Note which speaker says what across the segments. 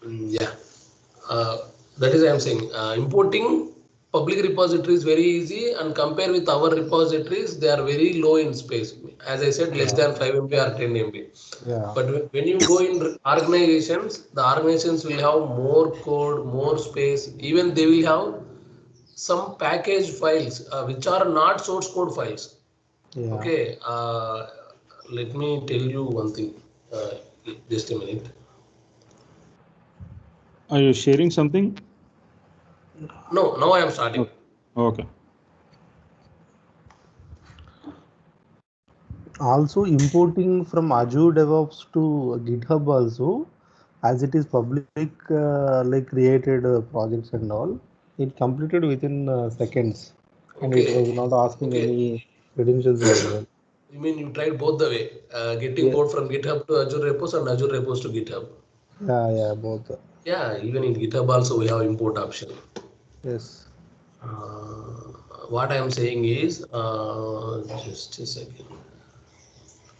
Speaker 1: Yeah, uh, that is I am saying. Importing public repository is very easy, and compare with our repositories, they are very low in space. As I said, less
Speaker 2: Yeah.
Speaker 1: than 5 MB or 10 MB.
Speaker 2: Yeah.
Speaker 1: But when you go in organizations, the organizations will have more code, more space. Even they will have some package files which are not source code files.
Speaker 2: Yeah.
Speaker 1: Okay, let me tell you one thing. Uh, just a minute.
Speaker 3: Are you sharing something?
Speaker 1: No, now I am starting.
Speaker 3: Okay.
Speaker 2: Also importing from Azure DevOps to GitHub also, as it is public like created projects and all, it completed within seconds, and it
Speaker 1: Okay,
Speaker 2: was not asking
Speaker 1: okay.
Speaker 2: any credentials as well.
Speaker 1: You mean you tried both the way, getting
Speaker 2: Yeah,
Speaker 1: code from GitHub to Azure Repos and Azure Repos to GitHub.
Speaker 2: yeah, both.
Speaker 1: Yeah, even in GitHub also we have import option.
Speaker 2: Yes.
Speaker 1: What I am saying is, just a second.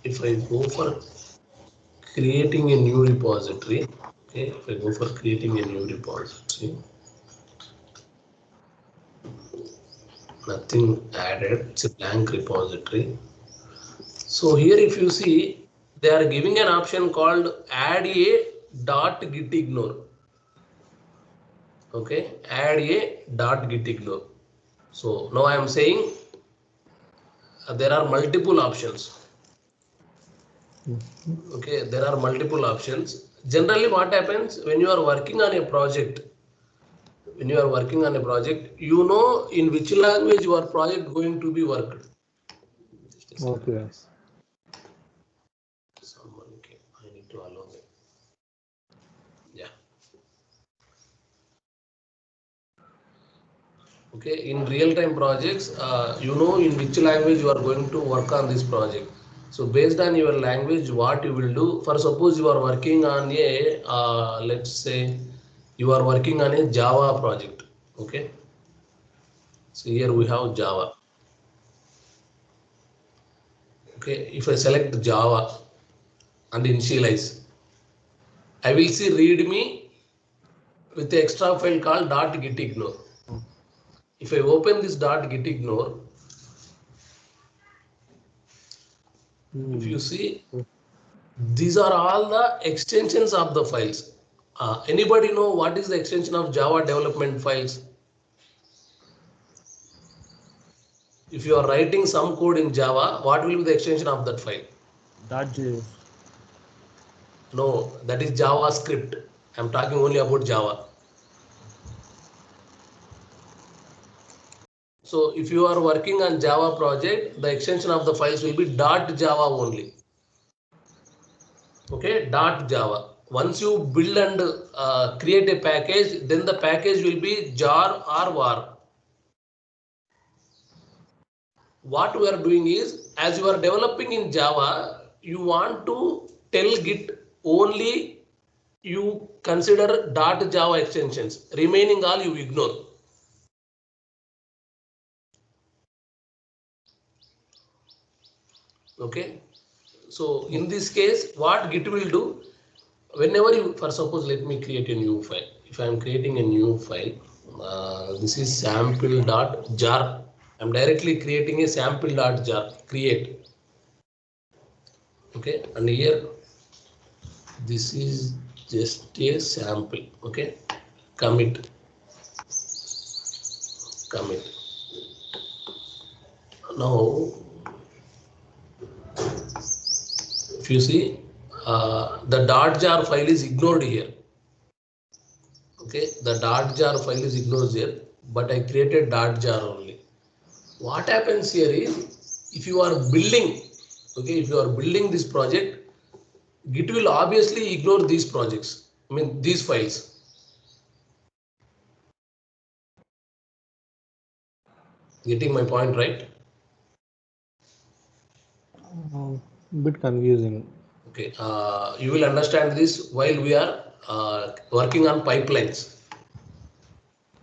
Speaker 1: If I go for creating a new repository, okay, if I go for creating a new repository, nothing added, it's a blank repository. So here if you see, they are giving an option called add a .git ignore. Okay, add a .git ignore. So now I am saying there are multiple options. Okay, there are multiple options. Generally what happens when you are working on a project, you know in which language your project going to be worked.
Speaker 2: Okay.
Speaker 1: Someone, okay, I need to allow them. Yeah. Okay, in real-time projects, you know in which language you are going to work on this project. So based on your language, what you will do, for suppose you are working on a, let's say, you are working on a Java project. Okay, so here we have Java. Okay, if I select Java and initialize, I will see README with the extra file called .gitignore. If I open this .gitignore, if you see, these are all the extensions of the files. Anybody know what is the extension of Java development files? If you are writing some code in Java, what will be the extension of that file?
Speaker 2: .js.
Speaker 1: No, that is JavaScript. I'm talking only about Java. So if you are working on Java project, the extension of the files will be .java only. Okay, .java. Once you build and create a package, then the package will be jar or var. What we are doing is, as you are developing in Java, you want to tell Git only you consider .java extensions. Remaining all you ignore. Okay. So in this case, what Git will do, whenever you, for suppose, let me create a new file. If I am creating a new file, this is sample.jar. I'm directly creating a sample.jar, create. Okay, and here this is just a sample. Okay, commit. Now, if you see, the .jar file is ignored here. Okay, the .jar file is ignored here, but I created .jar only. What happens here is, if you are building, okay, if you are building this project, Git will obviously ignore these projects. I mean these files. Getting my point right?
Speaker 2: Bit confusing.
Speaker 1: Okay, you will understand this while we are working on pipelines.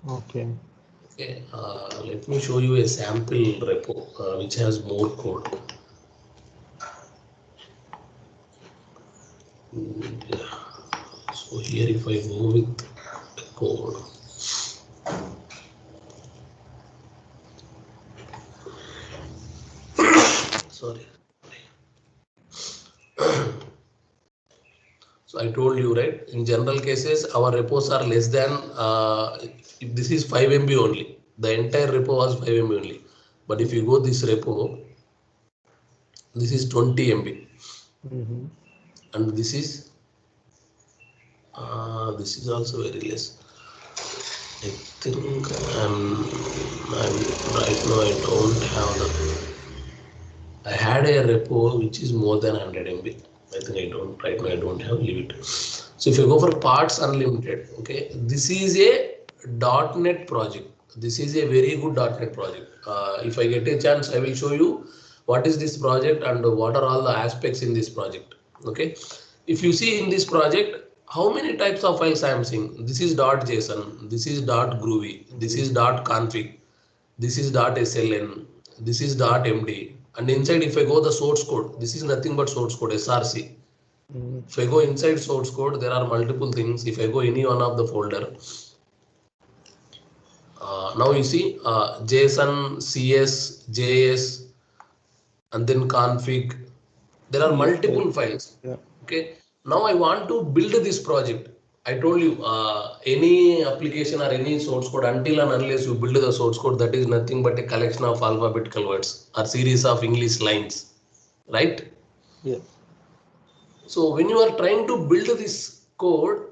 Speaker 2: Okay.
Speaker 1: Okay, let me show you a sample repo which has more code. Yeah. So here if I go with the code, sorry. So I told you, right, in general cases, our repos are less than, if this is 5 MB only, the entire repo was 5 MB only. But if you go this repo, this is 20 MB. And this is also very less. I think I'm right now I don't have I had a repo which is more than 100 MB. I think I don't, right now I don't have, leave it. So if you go for parts unlimited, okay, this is a .NET project. This is a very good .NET project. If I get a chance, I will show you what is this project and what are all the aspects in this project. Okay, if you see in this project, how many types of files I am seeing? This is .json, this is .groovy, this is .config, this is .sln, this is .md, and inside if I go the source code, this is nothing but source code, src. If I go inside source code, there are multiple things. If I go any one of the folder, now you see JSON, CS, JS, and then config. There are multiple files.
Speaker 2: Yeah.
Speaker 1: Okay. Now I want to build this project. I told you any application or any source code, until and unless you build the source code, that is nothing but a collection of alphabetical words or series of English lines, right?
Speaker 2: Yeah.
Speaker 1: So when you are trying to build this code,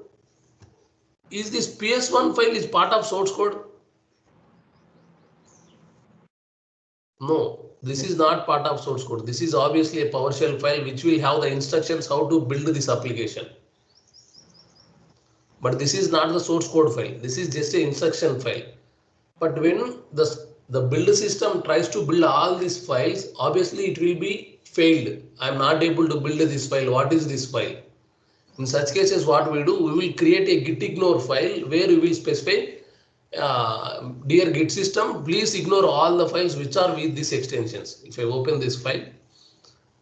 Speaker 1: is this PS1 file is part of source code? No, this is not part of source code. This is obviously a PowerShell file which will have the instructions how to build this application. But this is not the source code file. This is just an instruction file. But when the build system tries to build all these files, obviously it will be failed. I am not able to build this file. What is this file? In such cases, what we do, we will create a git ignore file where we will specify, dear git system, please ignore all the files which are with these extensions. If I open this file,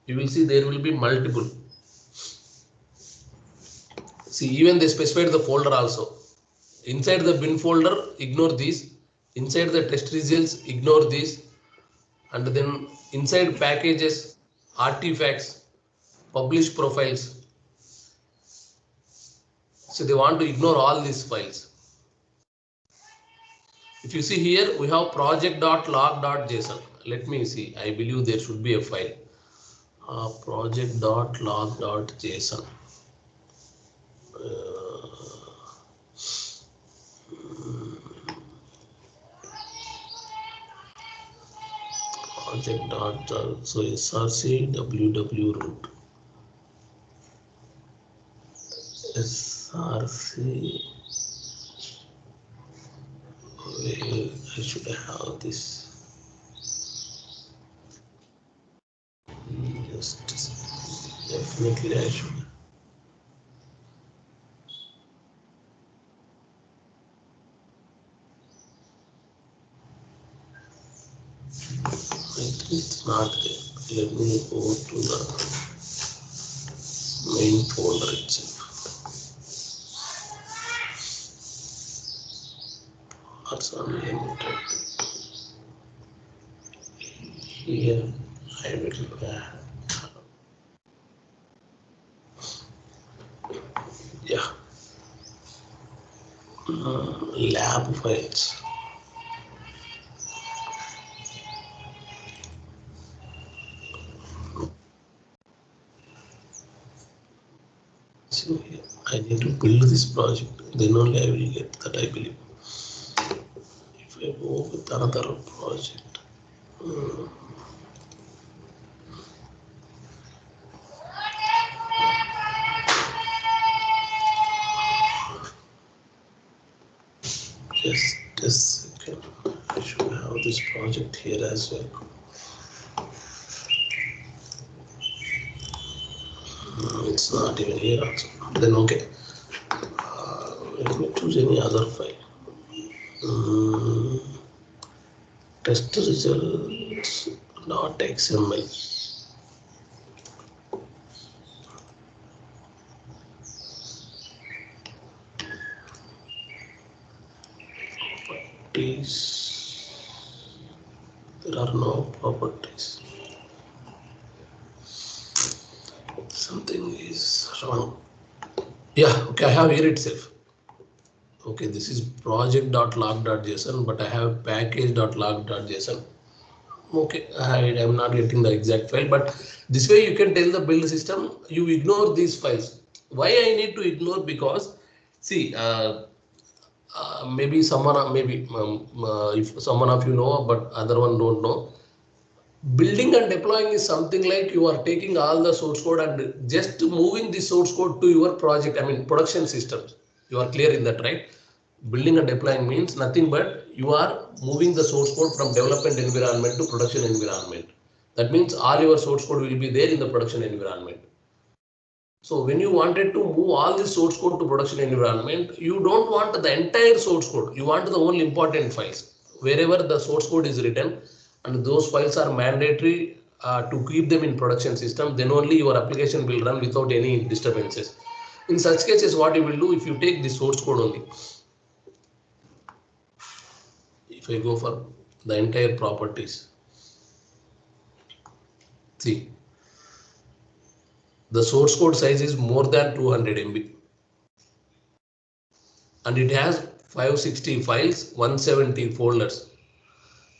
Speaker 1: you will see there will be multiple. See, even they specified the folder also. Inside the bin folder, ignore these. Inside the test results, ignore these. And then inside packages, artifacts, publish profiles. So they want to ignore all these files. If you see here, we have project.log.json. Let me see. I believe there should be a file. Project.log.json. Project. So src ww root. Src. I should have this. Just definitely I should. I think it's not there. Let me go to the main folder itself. Parts unlimited. Here I will yeah. Lab files. So I need to build this project, then only I will get that, I believe. If I go with another project, just a second, I should have this project here as well. It's not even here also. Then okay. Let me choose any other file. Test results .xml. properties. There are no properties. Something is wrong. Yeah, okay, I have here itself. Okay, this is project.log.json, but I have package.log.json. Okay, I'm not getting the exact file, but this way you can tell the build system, you ignore these files. Why I need to ignore? Because see, maybe someone, if someone of you know, but other one don't know. Building and deploying is something like you are taking all the source code and just moving the source code to your project, I mean production systems. You are clear in that, right? Building and deploying means nothing but you are moving the source code from development environment to production environment. That means all your source code will be there in the production environment. So when you wanted to move all the source code to production environment, you don't want the entire source code. You want the only important files. Wherever the source code is written and those files are mandatory to keep them in production system, then only your application will run without any disturbances. In such cases, what you will do, if you take the source code only, if I go for the entire properties, see, the source code size is more than 200 MB and it has 560 files, 170 folders.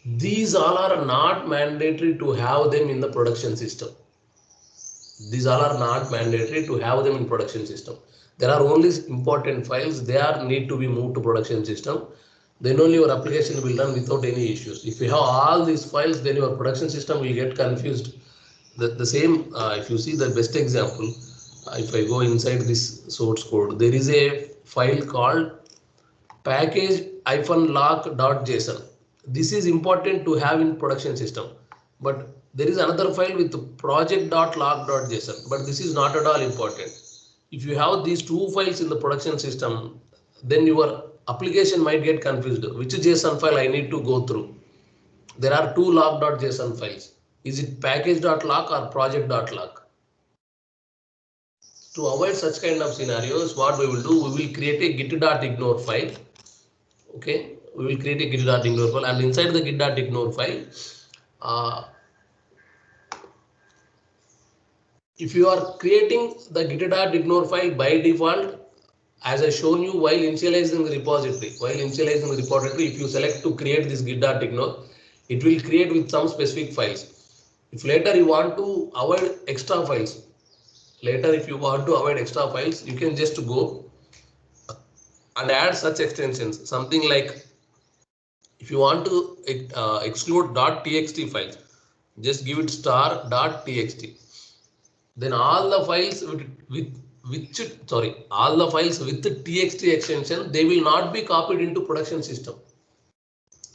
Speaker 1: These all are not mandatory to have them in the production system. These all are not mandatory to have them in production system. There are only important files, they are need to be moved to production system. Then only your application will run without any issues. If you have all these files, then your production system will get confused. The same, if you see the best example, if I go inside this source code, there is a file called package-lock.json. This is important to have in production system, but there is another file with project.log.json, but this is not at all important. If you have these two files in the production system, then your application might get confused. Which JSON file I need to go through? There are two log.json files. Is it package.log or project.log? To avoid such kind of scenarios, what we will do, we will create a git.ignore file. Okay, we will create a git.ignore file, and inside the git.ignore file, if you are creating the git.ignore file by default, as I shown you while initializing the repository, if you select to create this git.ignore, it will create with some specific files. If later you want to avoid extra files, you can just go and add such extensions. Something like, if you want to exclude .txt files, just give it star.txt. Then all the files with txt extension, they will not be copied into production system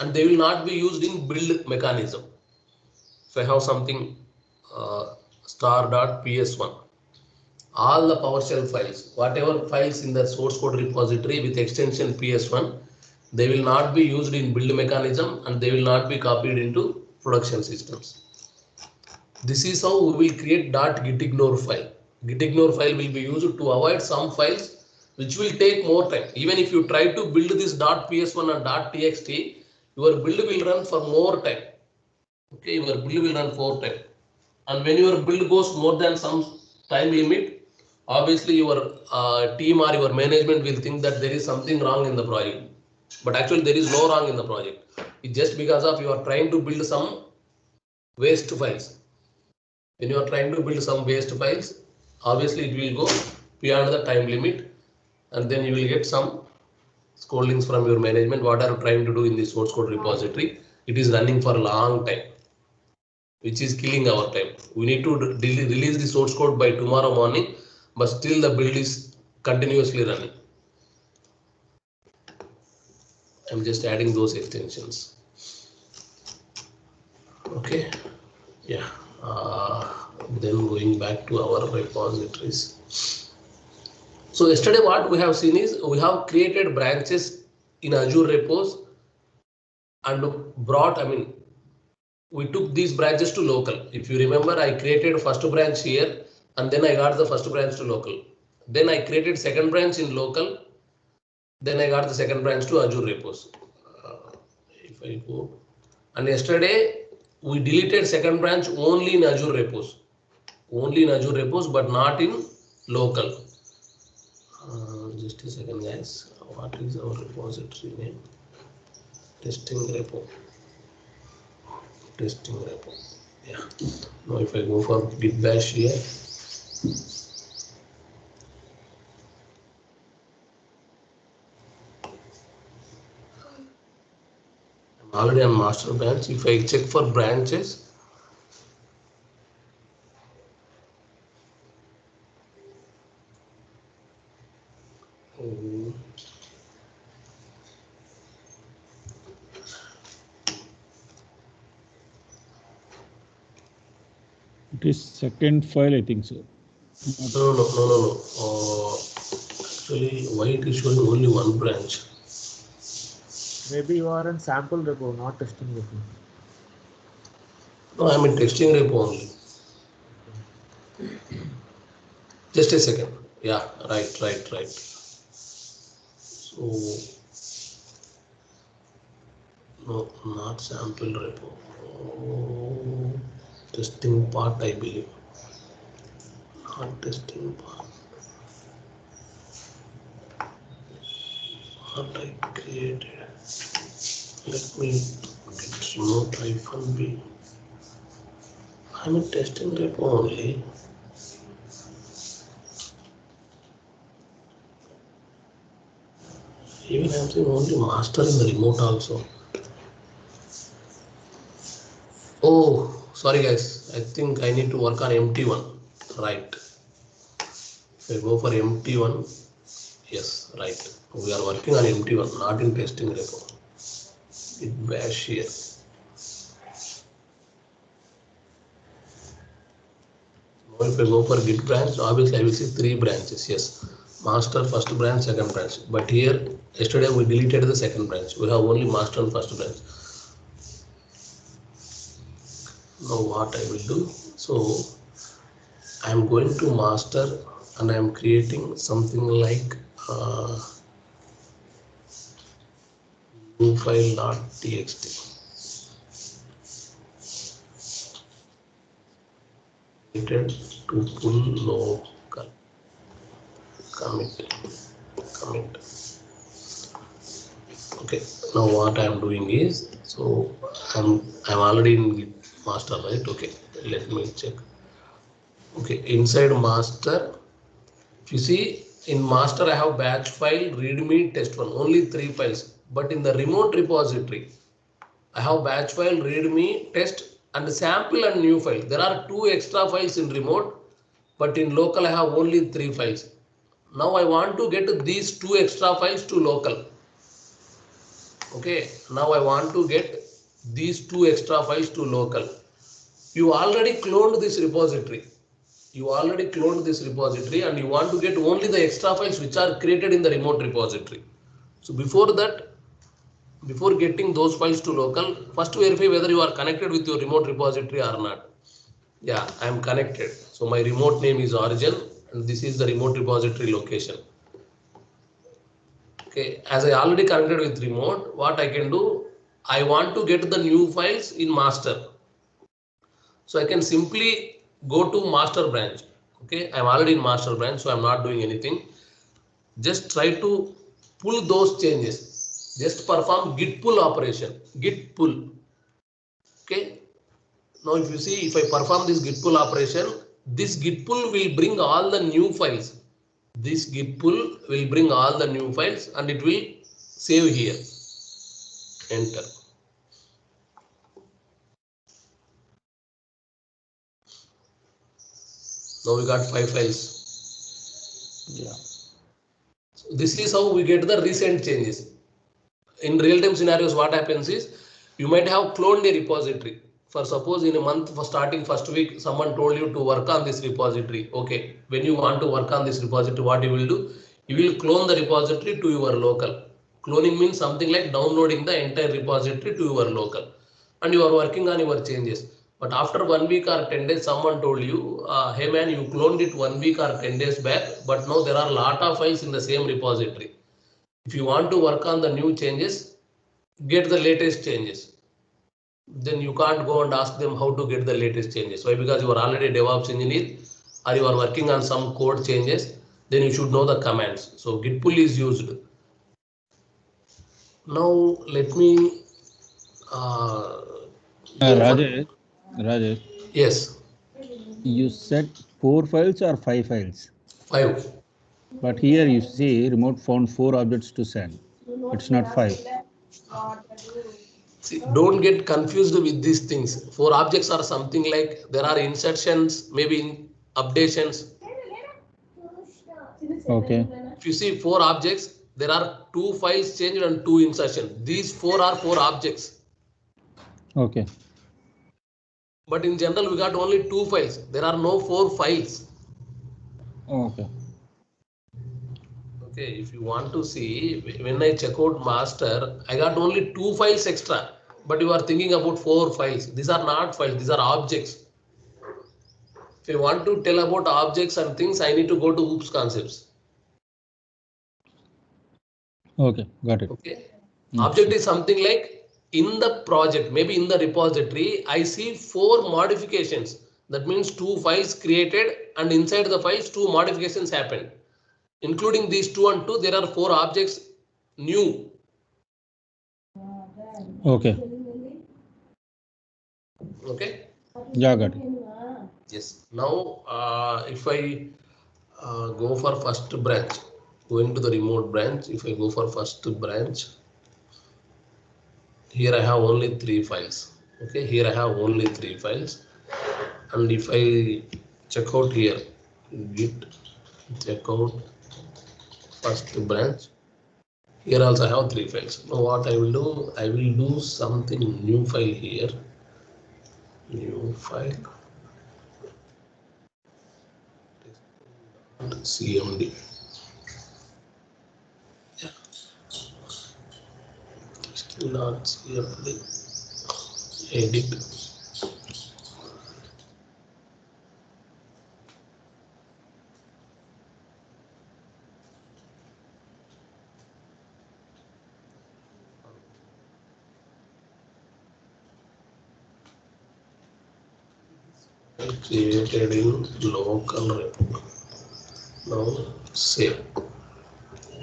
Speaker 1: and they will not be used in build mechanism. If I have something star.ps1, all the PowerShell files, whatever files in the source code repository with extension ps1, they will not be used in build mechanism and they will not be copied into production systems. This is how we will create .gitignore file. Gitignore file will be used to avoid some files which will take more time. Even if you try to build this .ps1 and .txt, your build will run for more time. Okay, your build will run for time. And when your build goes more than some time limit, obviously your team or your management will think that there is something wrong in the project. But actually there is no wrong in the project. It's just because of you are trying to build some waste files. When you are trying to build some waste files, obviously it will go beyond the time limit and then you will get some scoldings from your management. What are you trying to do in the source code repository? It is running for a long time, which is killing our time. We need to release the source code by tomorrow morning, but still the build is continuously running. I'm just adding those extensions. Okay, yeah. Then going back to our repositories. So yesterday what we have seen is we have created branches in Azure repos and brought, we took these branches to local. If you remember, I created first branch here and then I got the first branch to local. Then I created second branch in local. Then I got the second branch to Azure repos. if I go, and yesterday we deleted second branch only in Azure repos, but not in local. Just a second, guys. What is our repository name? Testing repo. Yeah. Now if I go for git bash here, I'm already on master branch. If I check for branches,
Speaker 3: It is second file, I think so.
Speaker 1: no. Actually, why it is showing only one branch?
Speaker 4: Maybe you are in sample repo, not testing repo.
Speaker 1: No, I'm in testing repo only. Just a second. Yeah, right. So, no, not sample repo. Oh, testing part, I believe. Not testing part. What I created. Let me get remote -b. I'm in testing repo only. Even I'm saying only master in the remote also. Oh, sorry guys. I think I need to work on empty one. Right. If I go for empty one, yes, right. We are working on empty one, not in testing repo. Git bash here. Now if I go for git branch, obviously I will see 3 branches. Yes, master, first branch, second branch. But here, yesterday we deleted the second branch. We have only master and first branch. Now what I will do? So I am going to master and I am creating something like new file.txt. To pull local commit. Okay, now what I am doing is, so I'm already in Git master, right? Okay, let me check. Okay, inside master, if you see in master I have batch file, readme, test one, only 3 files. But in the remote repository, I have batch file, readme, test and sample and new file. There are 2 extra files in remote, but in local I have only 3 files. Now I want to get these 2 extra files to local. Okay, now I want to get these 2 extra files to local. You already cloned this repository. And you want to get only the extra files which are created in the remote repository. So before that, before getting those files to local, first verify whether you are connected with your remote repository or not. Yeah, I am connected. So my remote name is origin and this is the remote repository location. Okay, as I already connected with remote, what I can do, I want to get the new files in master. So I can simply go to master branch. Okay, I'm already in master branch, so I'm not doing anything. Just try to pull those changes. Just perform git pull operation. Git pull. Okay. Now if you see, if I perform this git pull operation, this git pull will bring all the new files. This git pull will bring all the new files and it will save here. Enter. Now we got 5 files.
Speaker 2: Yeah.
Speaker 1: So this is how we get the recent changes. In real-time scenarios, what happens is you might have cloned a repository. For suppose in a month, for starting first week, someone told you to work on this repository. Okay, when you want to work on this repository, what you will do? You will clone the repository to your local. Cloning means something like downloading the entire repository to your local, and you are working on your changes. But after 1 week or 10 days, someone told you, hey man, you cloned it 1 week or 10 days back, but now there are a lot of files in the same repository. If you want to work on the new changes, get the latest changes. Then you can't go and ask them how to get the latest changes. Why? Because you are already a DevOps engineer or you are working on some code changes, then you should know the commands. So git pull is used. Now let me
Speaker 3: Rajesh, Rajesh,
Speaker 1: yes,
Speaker 3: you said 4 files or 5 files,
Speaker 1: 5.
Speaker 3: but here you see remote found 4 objects to send. It's not 5.
Speaker 1: See, don't get confused with these things. 4 objects are something like there are insertions, maybe in updations.
Speaker 3: Okay.
Speaker 1: If you see 4 objects, there are 2 files changed and 2 insertions. These 4 are 4 objects.
Speaker 3: Okay.
Speaker 1: But in general, we got only 2 files. There are no 4 files.
Speaker 3: Okay.
Speaker 1: Okay, if you want to see, when I check out master, I got only 2 files extra. But you are thinking about 4 files. These are not files, these are objects. If you want to tell about objects and things, I need to go to OOPS concepts.
Speaker 3: Okay, got it.
Speaker 1: Okay. Object is something like in the project, maybe in the repository, I see 4 modifications. That means 2 files created and inside the files 2 modifications happened. Including these 2 and 2, there are 4 objects new.
Speaker 3: Okay.
Speaker 1: Okay.
Speaker 3: Yeah, got it.
Speaker 1: Yes. Now, if I go for first branch, going to the remote branch, if I go for first branch, here I have only 3 files. Okay, here I have only 3 files. And if I check out here, git check out first branch, here also I have 3 files. Now what I will do, I will do something new file here. New file. CMD. Yeah. Still not CMD. Edit. Created in local repo. Now save.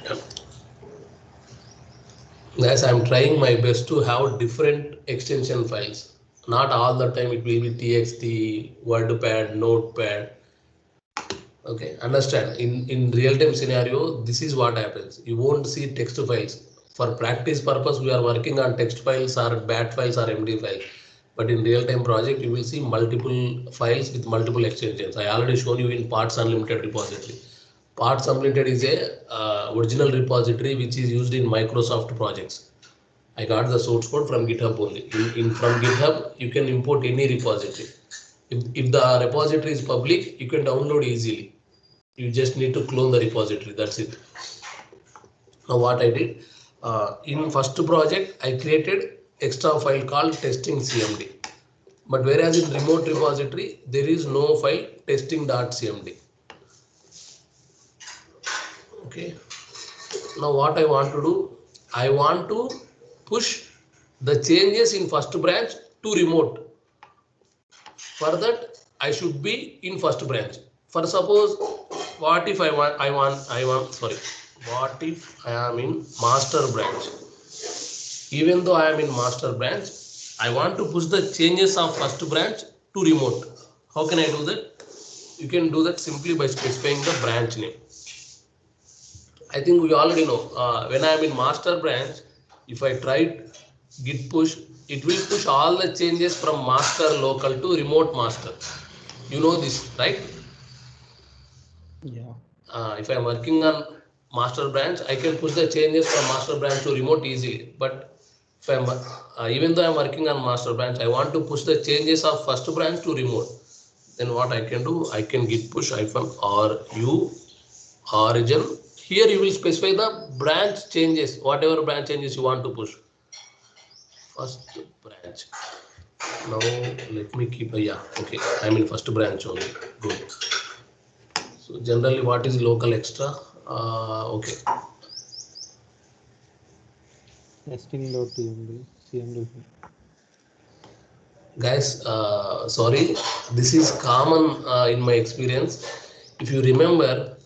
Speaker 1: Yeah. Guys, I'm trying my best to have different extension files. Not all the time it will be TXT, WordPad, Notepad. Okay, understand. In real-time scenario, this is what happens. You won't see text files. For practice purpose, we are working on text files or BAT files or MD files. But in real-time project, you will see multiple files with multiple extensions. I already shown you in Parts Unlimited repository. Parts Unlimited is a original repository which is used in Microsoft projects. I got the source code from GitHub only. From GitHub, you can import any repository. If the repository is public, you can download easily. You just need to clone the repository. That's it. Now what I did, in first project, I created extra file called testing CMD. But whereas in remote repository, there is no file testing.cmd. Okay. Now what I want to do, I want to push the changes in first branch to remote. For that, I should be in first branch. For suppose, what if what if I am in master branch? Even though I am in master branch, I want to push the changes of first branch to remote. How can I do that? You can do that simply by specifying the branch name. I think we already know, when I am in master branch, if I try git push, it will push all the changes from master local to remote master. You know this, right?
Speaker 2: Yeah.
Speaker 1: If I am working on master branch, I can push the changes from master branch to remote easily. But if I'm, even though I'm working on master branch, I want to push the changes of first branch to remote. Then what I can do, I can git push -ru origin. Here you will specify the branch changes, whatever branch changes you want to push. First branch. Now let me keep okay. I'm in first branch only. Good. So generally, what is local extra? Okay.
Speaker 2: Testing.tmd, CMD.
Speaker 1: Guys, sorry, this is common in my experience. If you remember,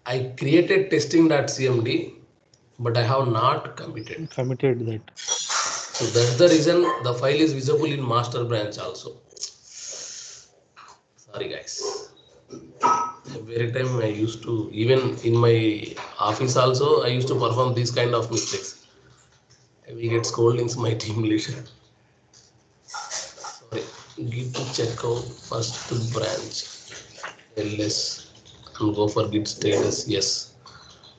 Speaker 1: I created testing.cmd, but I have not committed.
Speaker 2: Committed that.
Speaker 1: So that's the reason the file is visible in master branch also. Sorry guys. Every time I used to, even in my office also, I used to perform these kind of mistakes. I will get scoldings my team leader. Sorry, git check out first branch ls and go for git status. Yes.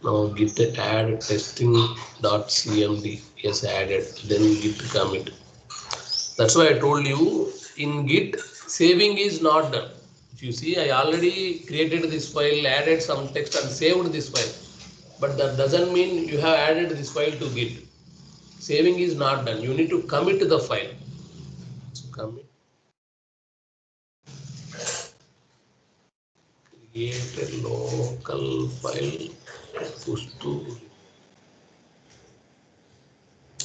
Speaker 1: Now git add testing.cmd. Yes, added. Then git commit. That's why I told you in git saving is not done. If you see, I already created this file, added some text and saved this file. But that doesn't mean you have added this file to git. Saving is not done. You need to commit the file. So commit. Create a local file, push to.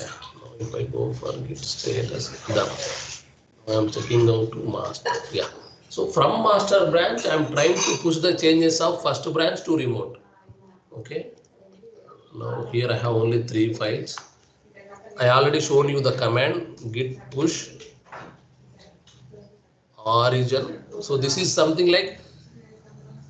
Speaker 1: Yeah, now if I go for git status, done. Now I'm checking out to master. Yeah. So from master branch, I'm trying to push the changes of first branch to remote. Okay. Now here I have only 3 files. I already shown you the command git push origin. So this is something like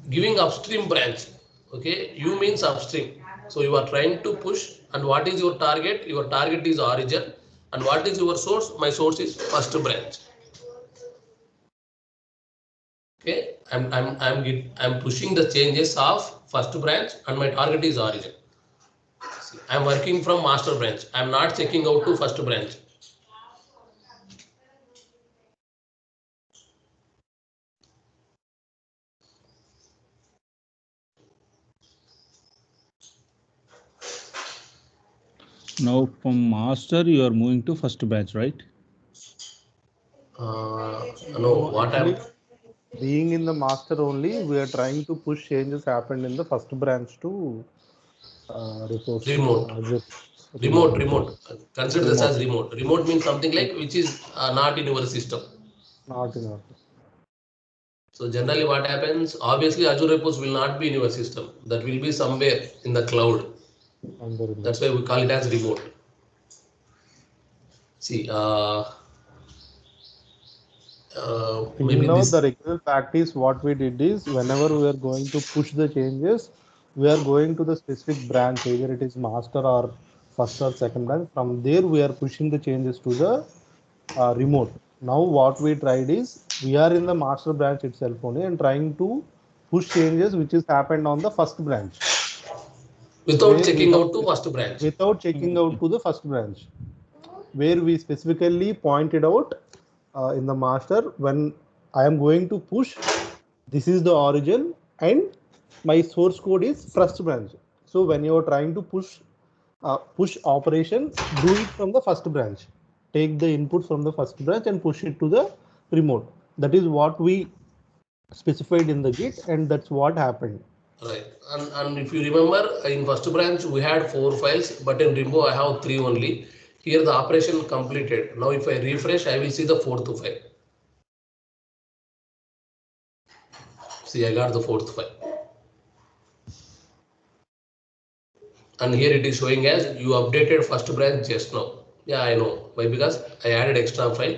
Speaker 1: giving upstream branch. Okay, you means upstream. So you are trying to push, and what is your target? Your target is origin, and what is your source? My source is first branch. Okay, I'm pushing the changes of first branch, and my target is origin. See, I'm working from master branch. I'm not checking out to first branch.
Speaker 3: Now from master you are moving to first batch, right?
Speaker 1: No, what I'm
Speaker 2: Being in the master only, we are trying to push changes happened in the first branch to repose.
Speaker 1: remote.
Speaker 2: Remote.
Speaker 1: Remote. Consider this as remote. Remote means something like which is not in your system.
Speaker 2: Not in our.
Speaker 1: So generally what happens, obviously Azure repos will not be in your system. That will be somewhere in the cloud. That's why we call it as remote. See, maybe
Speaker 2: Now
Speaker 1: this.
Speaker 2: the regular practice, what we did is whenever we are going to push the changes, we are going to the specific branch, either it is master or first or second branch. From there, we are pushing the changes to the remote. Now, what we tried is we are in the master branch itself only and trying to push changes which is happened on the first branch.
Speaker 1: Without checking out to first branch.
Speaker 2: Without checking out to the first branch, where we specifically pointed out in the master when I am going to push, this is the origin and my source code is first branch. So when you are trying to push operation, do it from the first branch. Take the input from the first branch and push it to the remote. That is what we specified in the Git, and that's what happened.
Speaker 1: Right. And if you remember, in first branch we had 4 files, but in Rimbo I have 3 only. Here the operation completed. Now if I refresh, I will see the 4th file. See, I got the 4th file. And here it is showing as you updated first branch just now. Yeah, I know. Why? Because I added extra file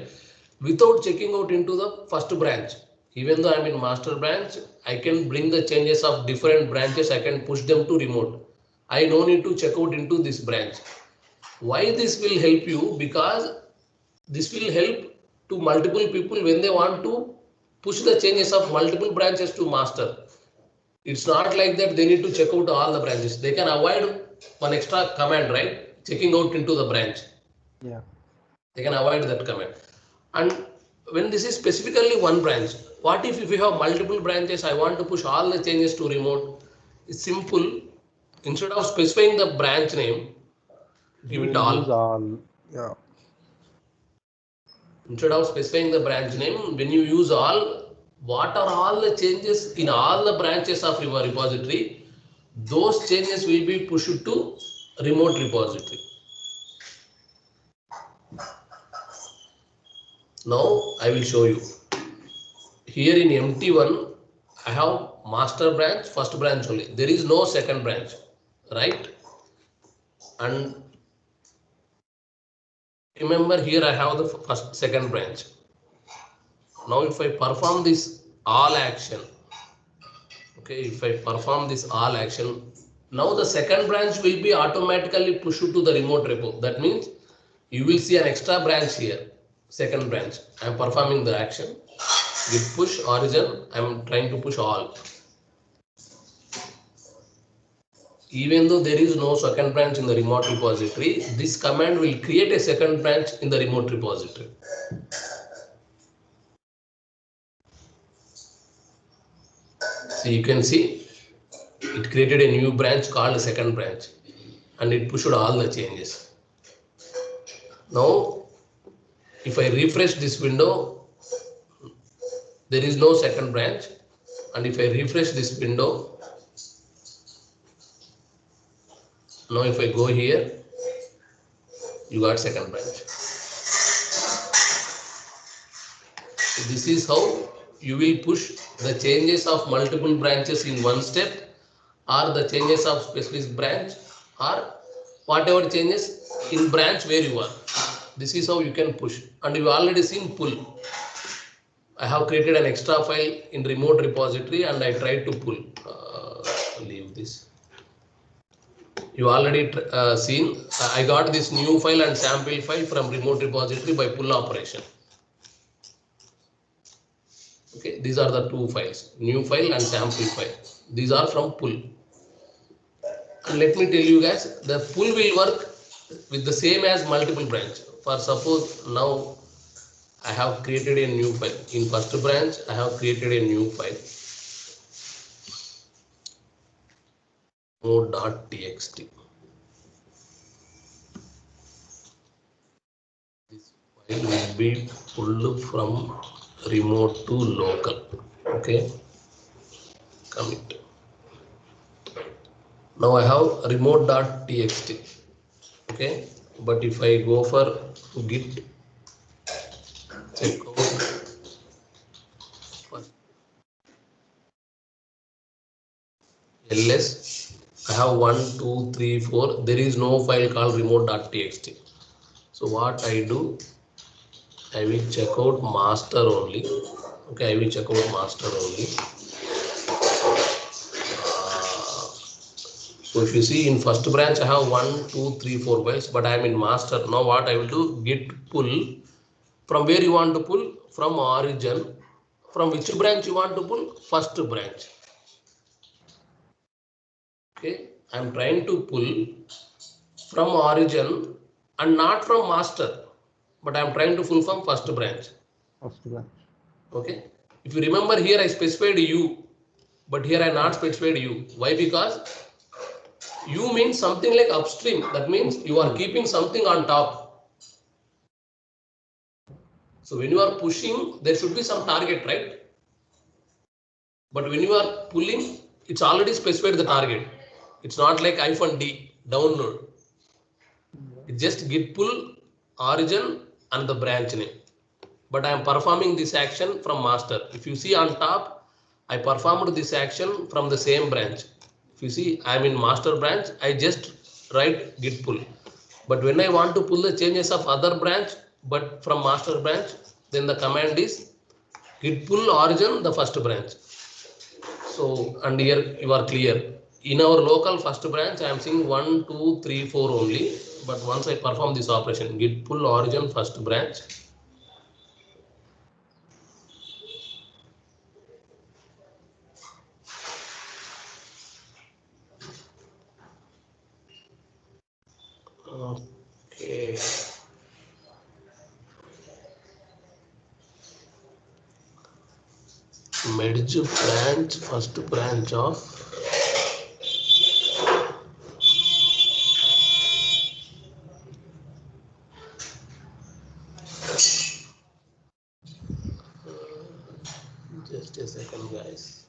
Speaker 1: without checking out into the first branch. Even though I'm in master branch, I can bring the changes of different branches. I can push them to remote. I no need to check out into this branch. Why this will help you? Because this will help to multiple people when they want to push the changes of multiple branches to master. It's not like that they need to check out all the branches. They can avoid one extra command, right? Checking out into the branch.
Speaker 2: Yeah.
Speaker 1: They can avoid that command. And when this is specifically one branch, what if you have multiple branches, I want to push all the changes to remote? It's simple. Instead of specifying the branch name, give it all.
Speaker 2: Yeah.
Speaker 1: Instead of specifying the branch name, when you use all, what are all the changes in all the branches of your repository? Those changes will be pushed to remote repository. Now I will show you. Here in MT1, I have master branch, first branch only. There is no second branch, right? And remember here I have the second branch. Now if I perform this all action, okay, if I perform this all action, now the second branch will be automatically pushed to the remote repo. That means you will see an extra branch here, second branch. I am performing the action. Git push origin, I am trying to push all. Even though there is no second branch in the remote repository, this command will create a second branch in the remote repository. So you can see it created a new branch called second branch and it pushed all the changes. Now, if I refresh this window, there is no second branch, and if I refresh this window, now if I go here, you got second branch. So this is how you will push the changes of multiple branches in one step, or the changes of specific branch, or whatever changes in branch where you are. This is how you can push, and you already seen pull. I have created an extra file in remote repository and I tried to pull. Leave this. You already seen. I got this new file and sample file from remote repository by pull operation. Okay, these are the two files, new file and sample file. These are from pull. And let me tell you guys, the pull will work with the same as multiple branch. For suppose now I have created a new file. In first branch, I have created a new file. Node.txt. This file will be pulled from remote to local. Okay. Commit. Now I have remote.txt. Okay. But if I go for git checkout first ls, I have 1, 2, 3, 4. There is no file called remote.txt. So what I do, I will check out master only. Okay, I will check out master only. So if you see in first branch, I have 1, 2, 3, 4 files, but I am in master. Now what I will do, git pull. From where you want to pull? From origin. From which branch you want to pull? First branch. Okay, I am trying to pull from origin and not from master, but I am trying to pull from first branch.
Speaker 2: First branch.
Speaker 1: Okay, if you remember here I specified U, but here I not specified U. Why? Because U means something like upstream. That means you are keeping something on top. So when you are pushing, there should be some target, right? But when you are pulling, it's already specified the target. It's not like -D download. It's just git pull, origin, and the branch name. But I am performing this action from master. If you see on top, I performed this action from the same branch. If you see, I am in master branch, I just write git pull. But when I want to pull the changes of other branch, but from master branch, then the command is git pull origin the first branch. So, and here you are clear. In our local first branch, I am seeing 1, 2, 3, 4 only. But once I perform this operation, git pull origin first branch. Okay. Merge branch, first branch of just a second, guys.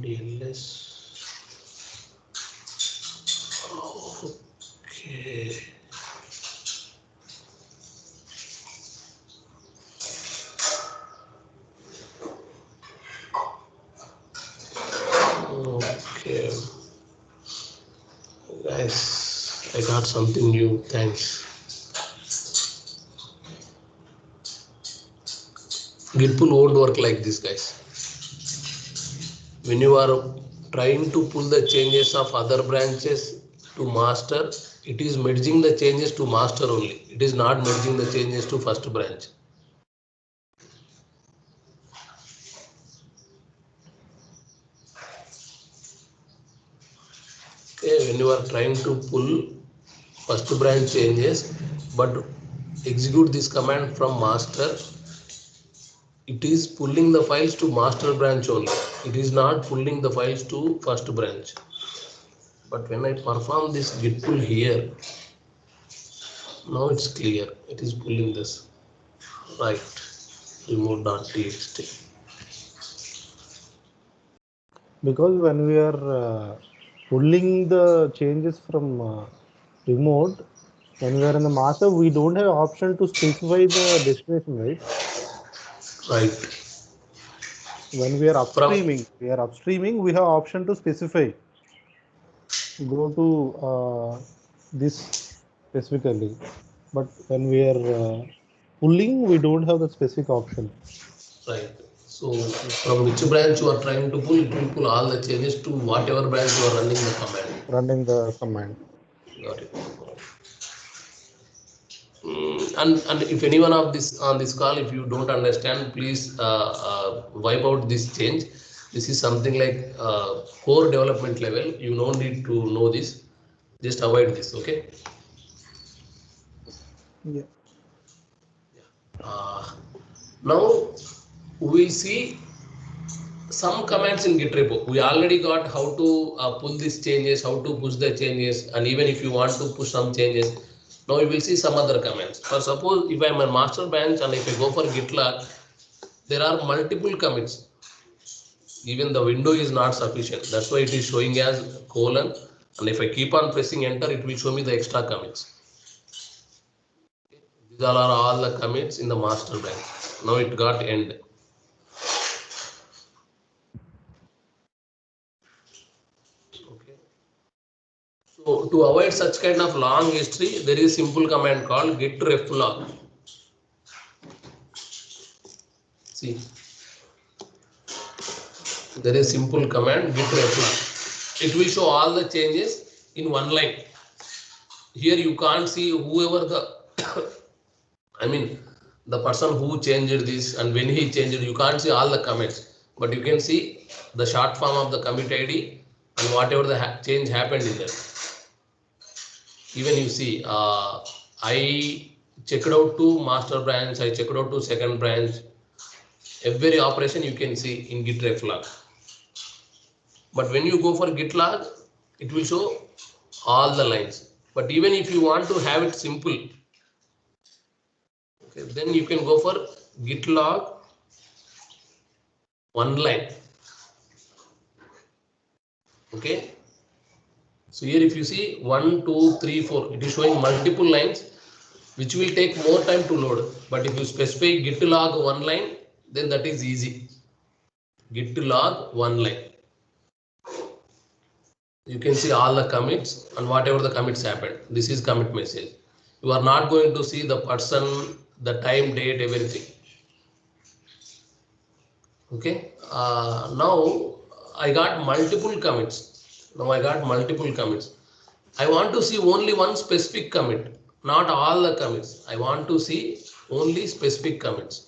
Speaker 1: DLS. Okay. Okay. Guys, I got something new. Thanks. Git pull won't work like this, guys. When you are trying to pull the changes of other branches to master, it is merging the changes to master only. It is not merging the changes to first branch. Okay, when you are trying to pull first branch changes, but execute this command from master, it is pulling the files to master branch only. It is not pulling the files to first branch. But when I perform this git pull here, now it's clear. It is pulling this. Right. Remote.txt.
Speaker 2: Because when we are pulling the changes from remote, when we are in the master, we don't have option to specify the destination, right?
Speaker 1: Right.
Speaker 2: When we are upstreaming, we have option to specify. Go to this specifically, but when we are pulling, we don't have the specific option.
Speaker 1: Right. So from which branch you are trying to pull, it will pull all the changes to whatever branch you are running the command.
Speaker 2: Running the command.
Speaker 1: Got it. And if anyone of this on this call, if you don't understand, please wipe out this change. This is something like core development level. You don't need to know this. Just avoid this. Okay.
Speaker 2: Yeah.
Speaker 1: Now we will see some commands in Git repo. We already got how to pull these changes, how to push the changes, and even if you want to push some changes, now we will see some other commands. For suppose if I am a master branch and if I go for git log, there are multiple commits. Even the window is not sufficient. That's why it is showing as colon. And if I keep on pressing enter, it will show me the extra commits. These are all the commits in the master branch. Now it got end. Okay. So to avoid such kind of long history, there is a simple command called git ref log. See, there is simple command git ref log. It will show all the changes in one line. Here you can't see whoever the I mean the person who changed this and when he changed it, you can't see all the commits, but you can see the short form of the commit ID and whatever the change happened in there. Even you see, I checked out to master branch, I checked out to second branch. Every operation you can see in git ref log. But when you go for git log, it will show all the lines. But even if you want to have it simple, okay, then you can go for git log one line. Okay. So here if you see 1, 2, 3, 4, it is showing multiple lines which will take more time to load. But if you specify git log one line, then that is easy. Git log one line. You can see all the commits and whatever the commits happened. This is commit message. You are not going to see the person, the time, date, everything. Okay. Now I got multiple commits. I want to see only one specific commit, not all the commits. I want to see only specific commits.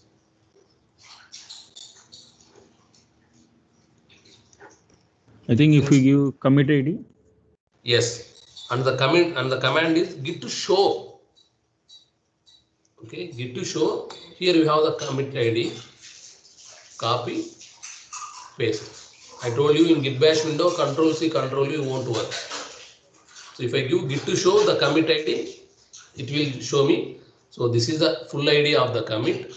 Speaker 3: I think if you give commit ID.
Speaker 1: Yes, and the command is git to show. Okay, git to show. Here you have the commit ID. Copy, paste. I told you in git bash window, Control C, Control V won't work. So if I give git to show the commit ID, it will show me. So this is the full ID of the commit.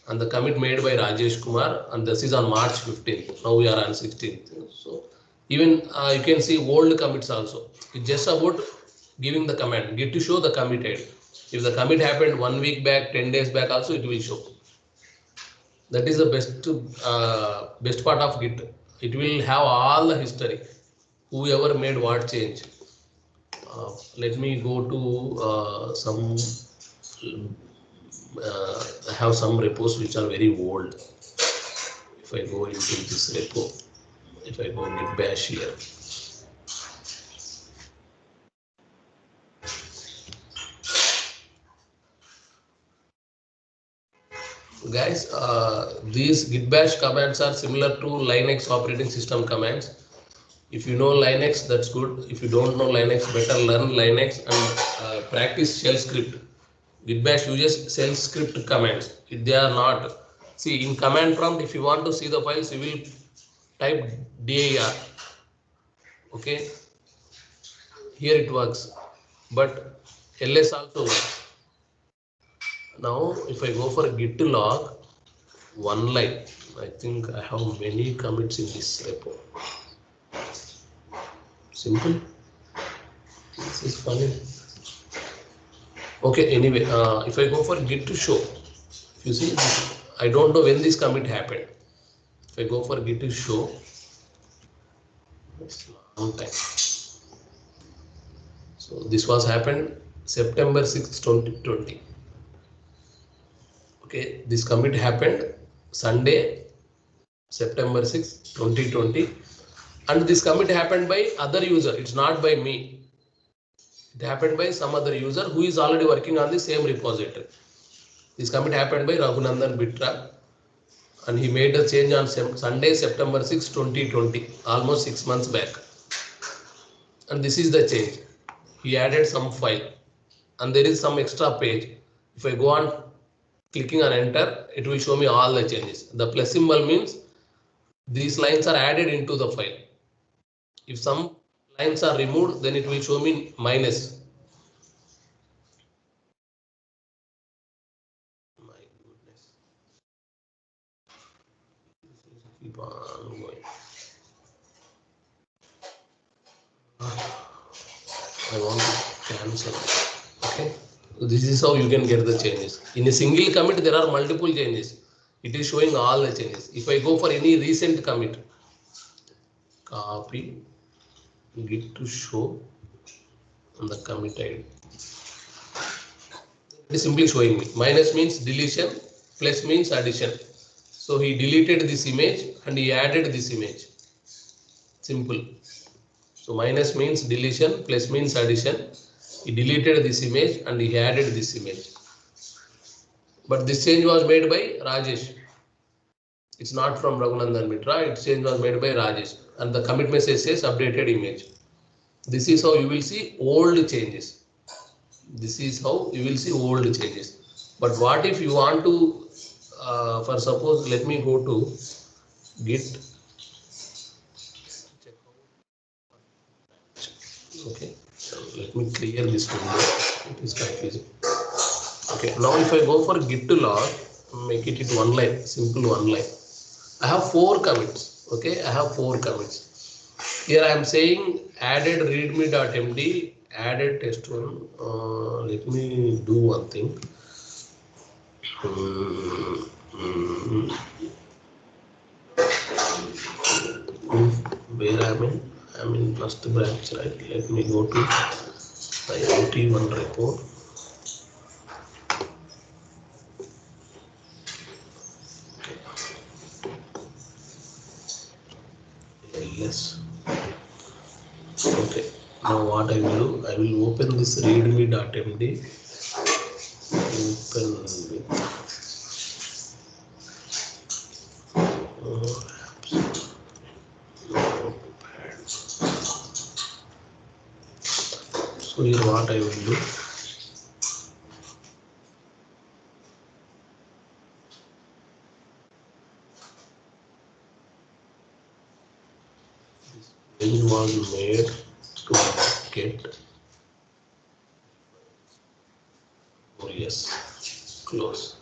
Speaker 1: and the commit made by Rajesh Kumar, and this is on March 15th. Now we are on 16th. So even you can see old commits also. It's just about giving the command. Git to show the committed. If the commit happened 1 week back, 10 days back also, it will show. That is the best part of Git. It will have all the history. Whoever made what change. Let me go to some. I have some repos which are very old. If I go into this repo, if I go git bash here, guys, these git bash commands are similar to Linux operating system commands. If you know Linux, that's good. If you don't know Linux, better learn Linux and practice shell script. Git bash uses shell script commands. If they are not, see in command prompt, if you want to see the files, you will type dir. Okay, here it works, but ls also works. Now, if I go for git log, one line, I think I have many commits in this repo. Simple. This is funny. Okay, anyway, if I go for git to show, you see, I don't know when this commit happened. If I go for git to show, it's a long time. So this was happened September 6th, 2020. Okay, this commit happened Sunday, September 6th, 2020. And this commit happened by other user. It's not by me. It happened by some other user who is already working on the same repository. This commit happened by Raghunandan Bitra, and he made a change on Sunday, September 6, 2020, almost 6 months back. And this is the change. He added some file, and there is some extra page. If I go on clicking on enter, it will show me all the changes. The plus symbol means these lines are added into the file. If some lines are removed, then it will show me minus. My goodness. Keep on going. I want to cancel. Okay. So this is how you can get the changes. In a single commit, there are multiple changes. It is showing all the changes. If I go for any recent commit, copy, git to show on the commit ID. It is simply showing me. Minus means deletion, plus means addition. So he deleted this image and he added this image. Simple. So minus means deletion, plus means addition. He deleted this image and he added this image. But this change was made by Rajesh. It's not from Raghunandan Mitra. Its change was made by Rajesh. And the commit message says updated image. This is how you will see old changes. This is how you will see old changes. But what if you want to, for suppose, let me go to git. Okay, so let me clear this window. It is confusing. Okay, now if I go for git to log, make it one line, simple one line. I have 4 commits. Okay, I have 4 commits. Here I am saying added readme.md, added test1. Let me do one thing. Where I'm in first branch, right? Let me go to the MT1 report. Yes. Okay. Now what I will do, I will open this readme.md. Open with so here what I will do. This was made to get. Oh yes, close.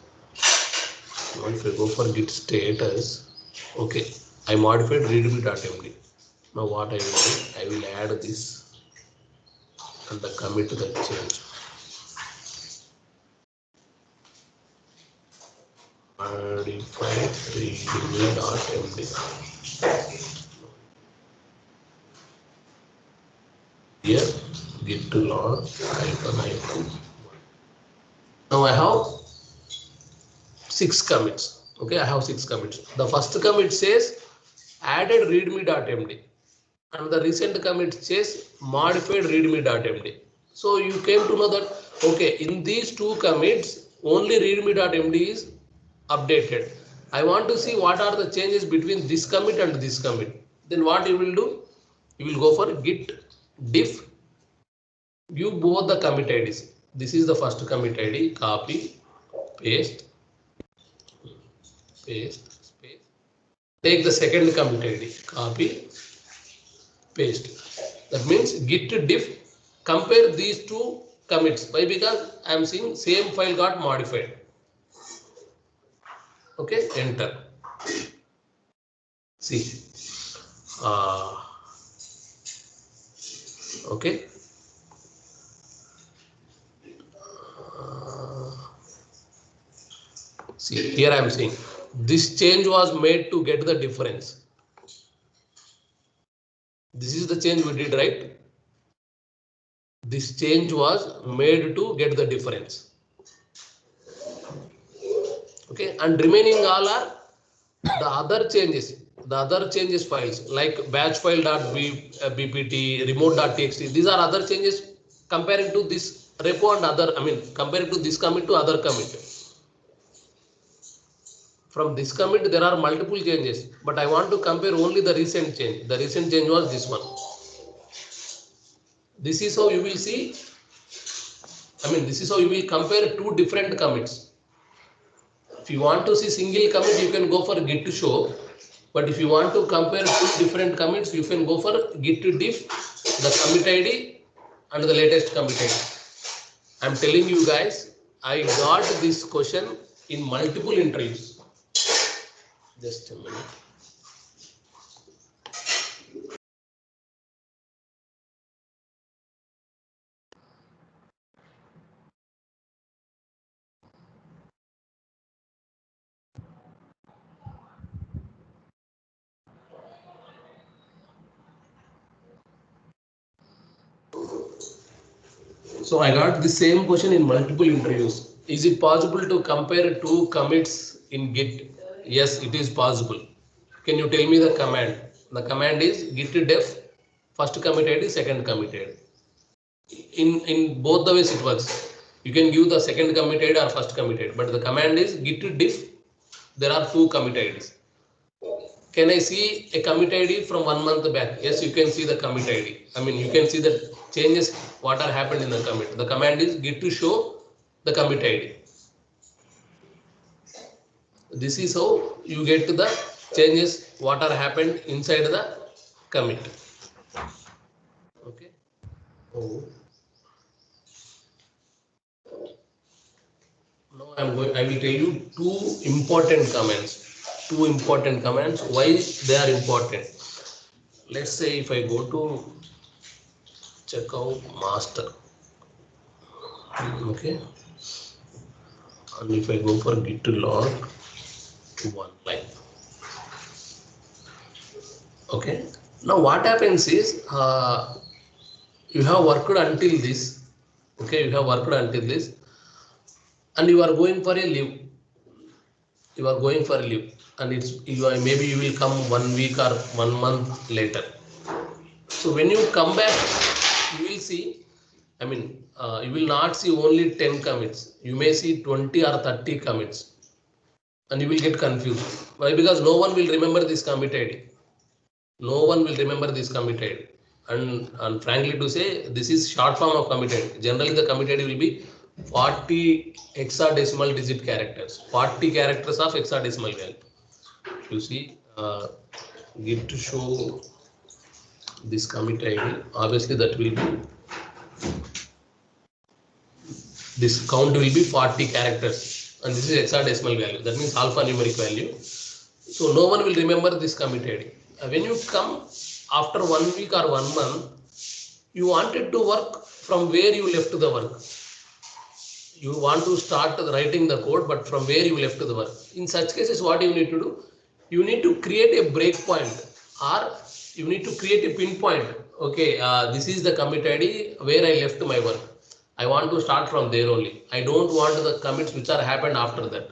Speaker 1: Now if I go for git status, okay, I modified readme.md. Now what I will do, I will add this and the commit the change. Modified readme.md. Here git log -. Now I have 6 commits. Okay, I have 6 commits. The first commit says added readme.md and the recent commit says modified readme.md. So you came to know that okay, in these 2 commits only readme.md is updated. I want to see what are the changes between this commit and this commit. Then what you will do? You will go for git diff, give both the commit IDs. This is the first commit ID, copy, paste, paste, space. Take the second commit ID, copy, paste. That means git diff, compare these 2 commits. Why? Because I am seeing same file got modified. Okay, enter. See. Okay. See, here I am saying this change was made to get the difference. This is the change we did, right? This change was made to get the difference. Okay, and remaining all are the other changes files like batch file.bpt, remote.txt. These are other changes comparing to this repo and other, comparing to this commit to other commit. From this commit there are multiple changes, but I want to compare only the recent change. The recent change was this one. This is how you will see, this is how you will compare 2 different commits. If you want to see single commit, you can go for git show. But if you want to compare 2 different commits, you can go for git diff, the commit ID and the latest commit ID. I'm telling you guys, I got this question in multiple interviews. Just a minute. So I got the same question in multiple interviews. Is it possible to compare 2 commits in Git? Yes, it is possible. Can you tell me the command? The command is git def, first commit ID, second commit ID. In both the ways it works. You can give the second commit ID or first commit ID, but the command is git diff. There are 2 commit IDs. Can I see a commit ID from 1 month back? Yes, you can see the commit ID. You can see the changes, what are happened in the commit. The command is git to show the commit ID. This is how you get to the changes, what are happened inside the commit. Okay. Oh. Now I will tell you 2 important commands. 2 important commands. Why they are important? Let's say if I go to checkout master. Okay. And if I go for git log to 1 line. Okay. Now what happens is you have worked until this. Okay, you have worked until this, and you are going for a leave. You are going for a leave, and maybe you will come 1 week or 1 month later. So when you come back, you will see. You will not see only 10 commits. You may see 20 or 30 commits, and you will get confused. Why? Because no one will remember this commit ID. No one will remember this commit ID. And frankly to say, this is short form of commit ID. Generally, the commit ID will be 40 hexadecimal digit characters. 40 characters of hexadecimal value. You see, git to show this commit ID. Obviously, that will be. This count will be 40 characters. and this is hexadecimal value. That means alphanumeric value. So no one will remember this commit ID. When you come after 1 week or 1 month, you wanted to work from where you left the work. You want to start writing the code, but from where you left the work. In such cases, what you need to do? You need to create a breakpoint, or you need to create a pinpoint. Okay, this is the commit ID where I left my work. I want to start from there only. I don't want the commits which are happened after that.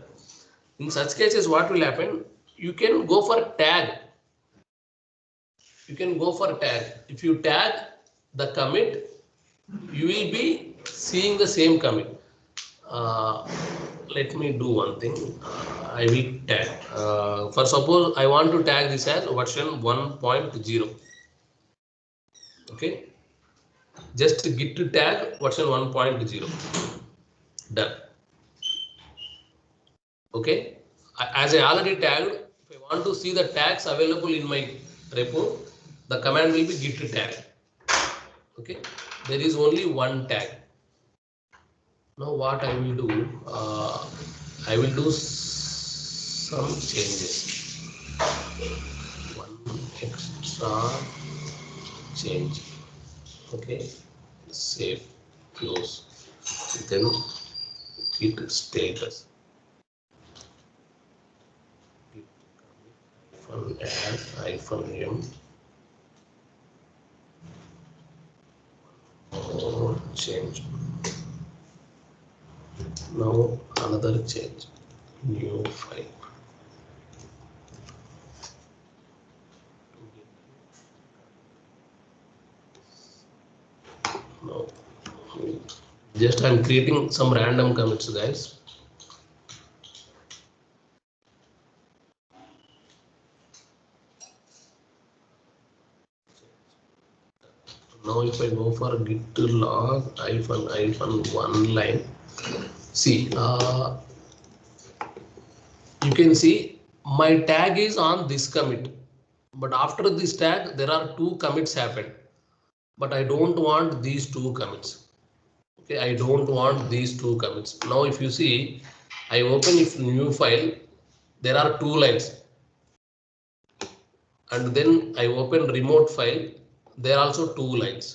Speaker 1: In such cases, what will happen? You can go for tag. You can go for tag. If you tag the commit, you will be seeing the same commit. Let me do one thing. I will tag. For suppose I want to tag this as version 1.0. Okay. Just git to tag version 1.0. Done. Okay. As I already tagged, if I want to see the tags available in my repo, the command will be git to tag. Okay. There is only one tag. Now what I will do? I will do some changes. One extra change. Okay, save, close. Then git status. Git -add-m. More change. Now another change. New file. No, just I'm creating some random commits, guys. Now if I go for git log -1 line, see, you can see my tag is on this commit, but after this tag there are 2 commits happened, but I don't want these 2 commits. Okay, I don't want these 2 commits. Now if you see, I open if new file, there are 2 lines, and then I open remote file, there are also 2 lines.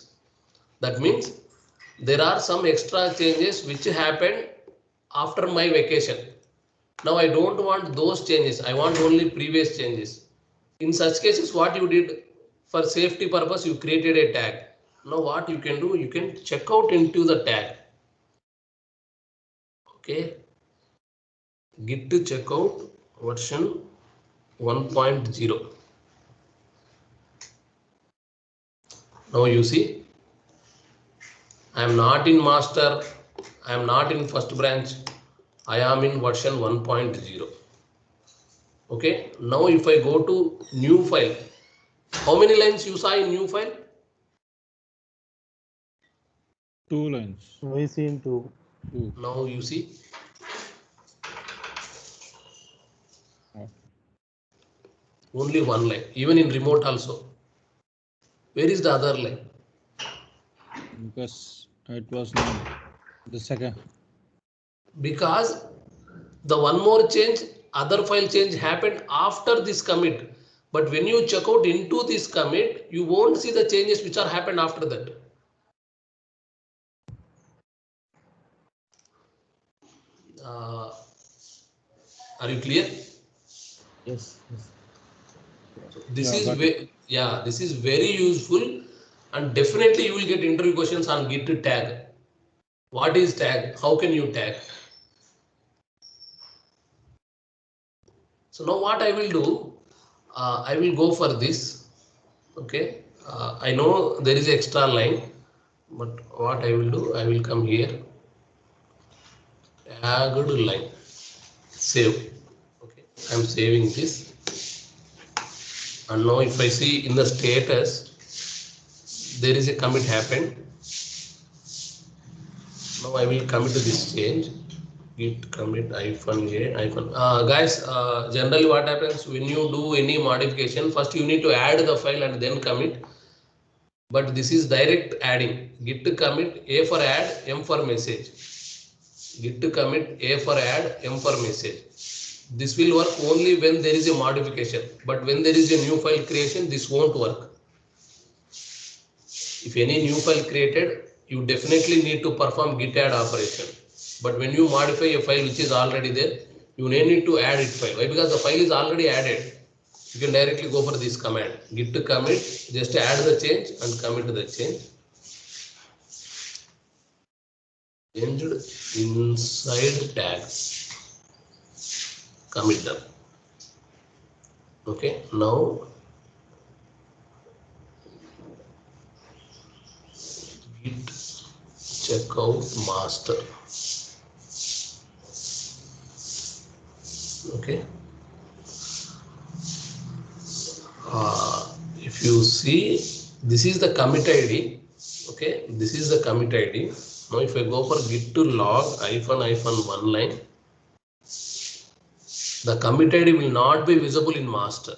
Speaker 1: That means there are some extra changes which happened after my vacation. Now I don't want those changes. I want only previous changes. In such cases, what you did for safety purpose, you created a tag. Now what you can do, you can check out into the tag. Okay. Git to checkout version 1.0. Now you see, I am not in master, I am not in first branch, I am in version 1.0. Okay, now if I go to new file, how many lines you saw in new file?
Speaker 3: 2 lines.
Speaker 2: We seen 2.
Speaker 1: Now you see. Only 1 line, even in remote also. Where is the other line?
Speaker 3: Because it was not the second.
Speaker 1: Because the one more change, other file change happened after this commit. But when you check out into this commit, you won't see the changes which are happened after that. Are you clear?
Speaker 4: Yes.
Speaker 1: This
Speaker 3: Yeah,
Speaker 1: is this is very useful, and definitely you will get interview questions on git tag. What is tag? How can you tag? So now what I will do, I will go for this. Okay, I know there is extra line, but what I will do, I will come here, tagged line, save. Okay, I'm saving this. And now if I see in the status, there is a commit happened. Now I will commit this change. Git commit -a guys, generally what happens when you do any modification, first you need to add the file and then commit. But this is direct adding. Git commit, A for add, M for message. Git to commit, A for add, M for message. This will work only when there is a modification, but when there is a new file creation, this won't work. If any new file created, you definitely need to perform git add operation. But when you modify a file which is already there, you need to add it file. Why? Because the file is already added. You can directly go for this command. Git to commit, just add the change and commit the change. Changed inside tags. Commit them. Okay, now git checkout master. Okay. If you see, this is the commit ID. Okay, this is the commit ID. Now, if I go for git to log -1 line, the commit ID will not be visible in master.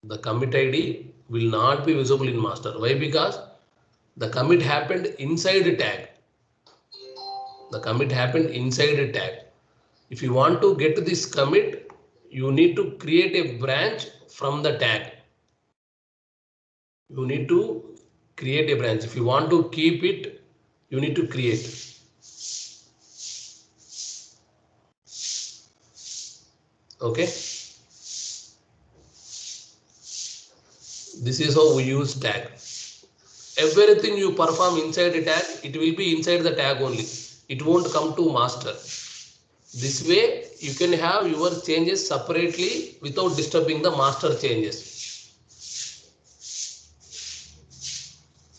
Speaker 1: The commit ID will not be visible in master. Why? Because the commit happened inside a tag. The commit happened inside a tag. If you want to get this commit, you need to create a branch from the tag. You need to create a branch. If you want to keep it, you need to create. Okay. This is how we use tag. Everything you perform inside a tag, it will be inside the tag only. It won't come to master. This way, you can have your changes separately without disturbing the master changes.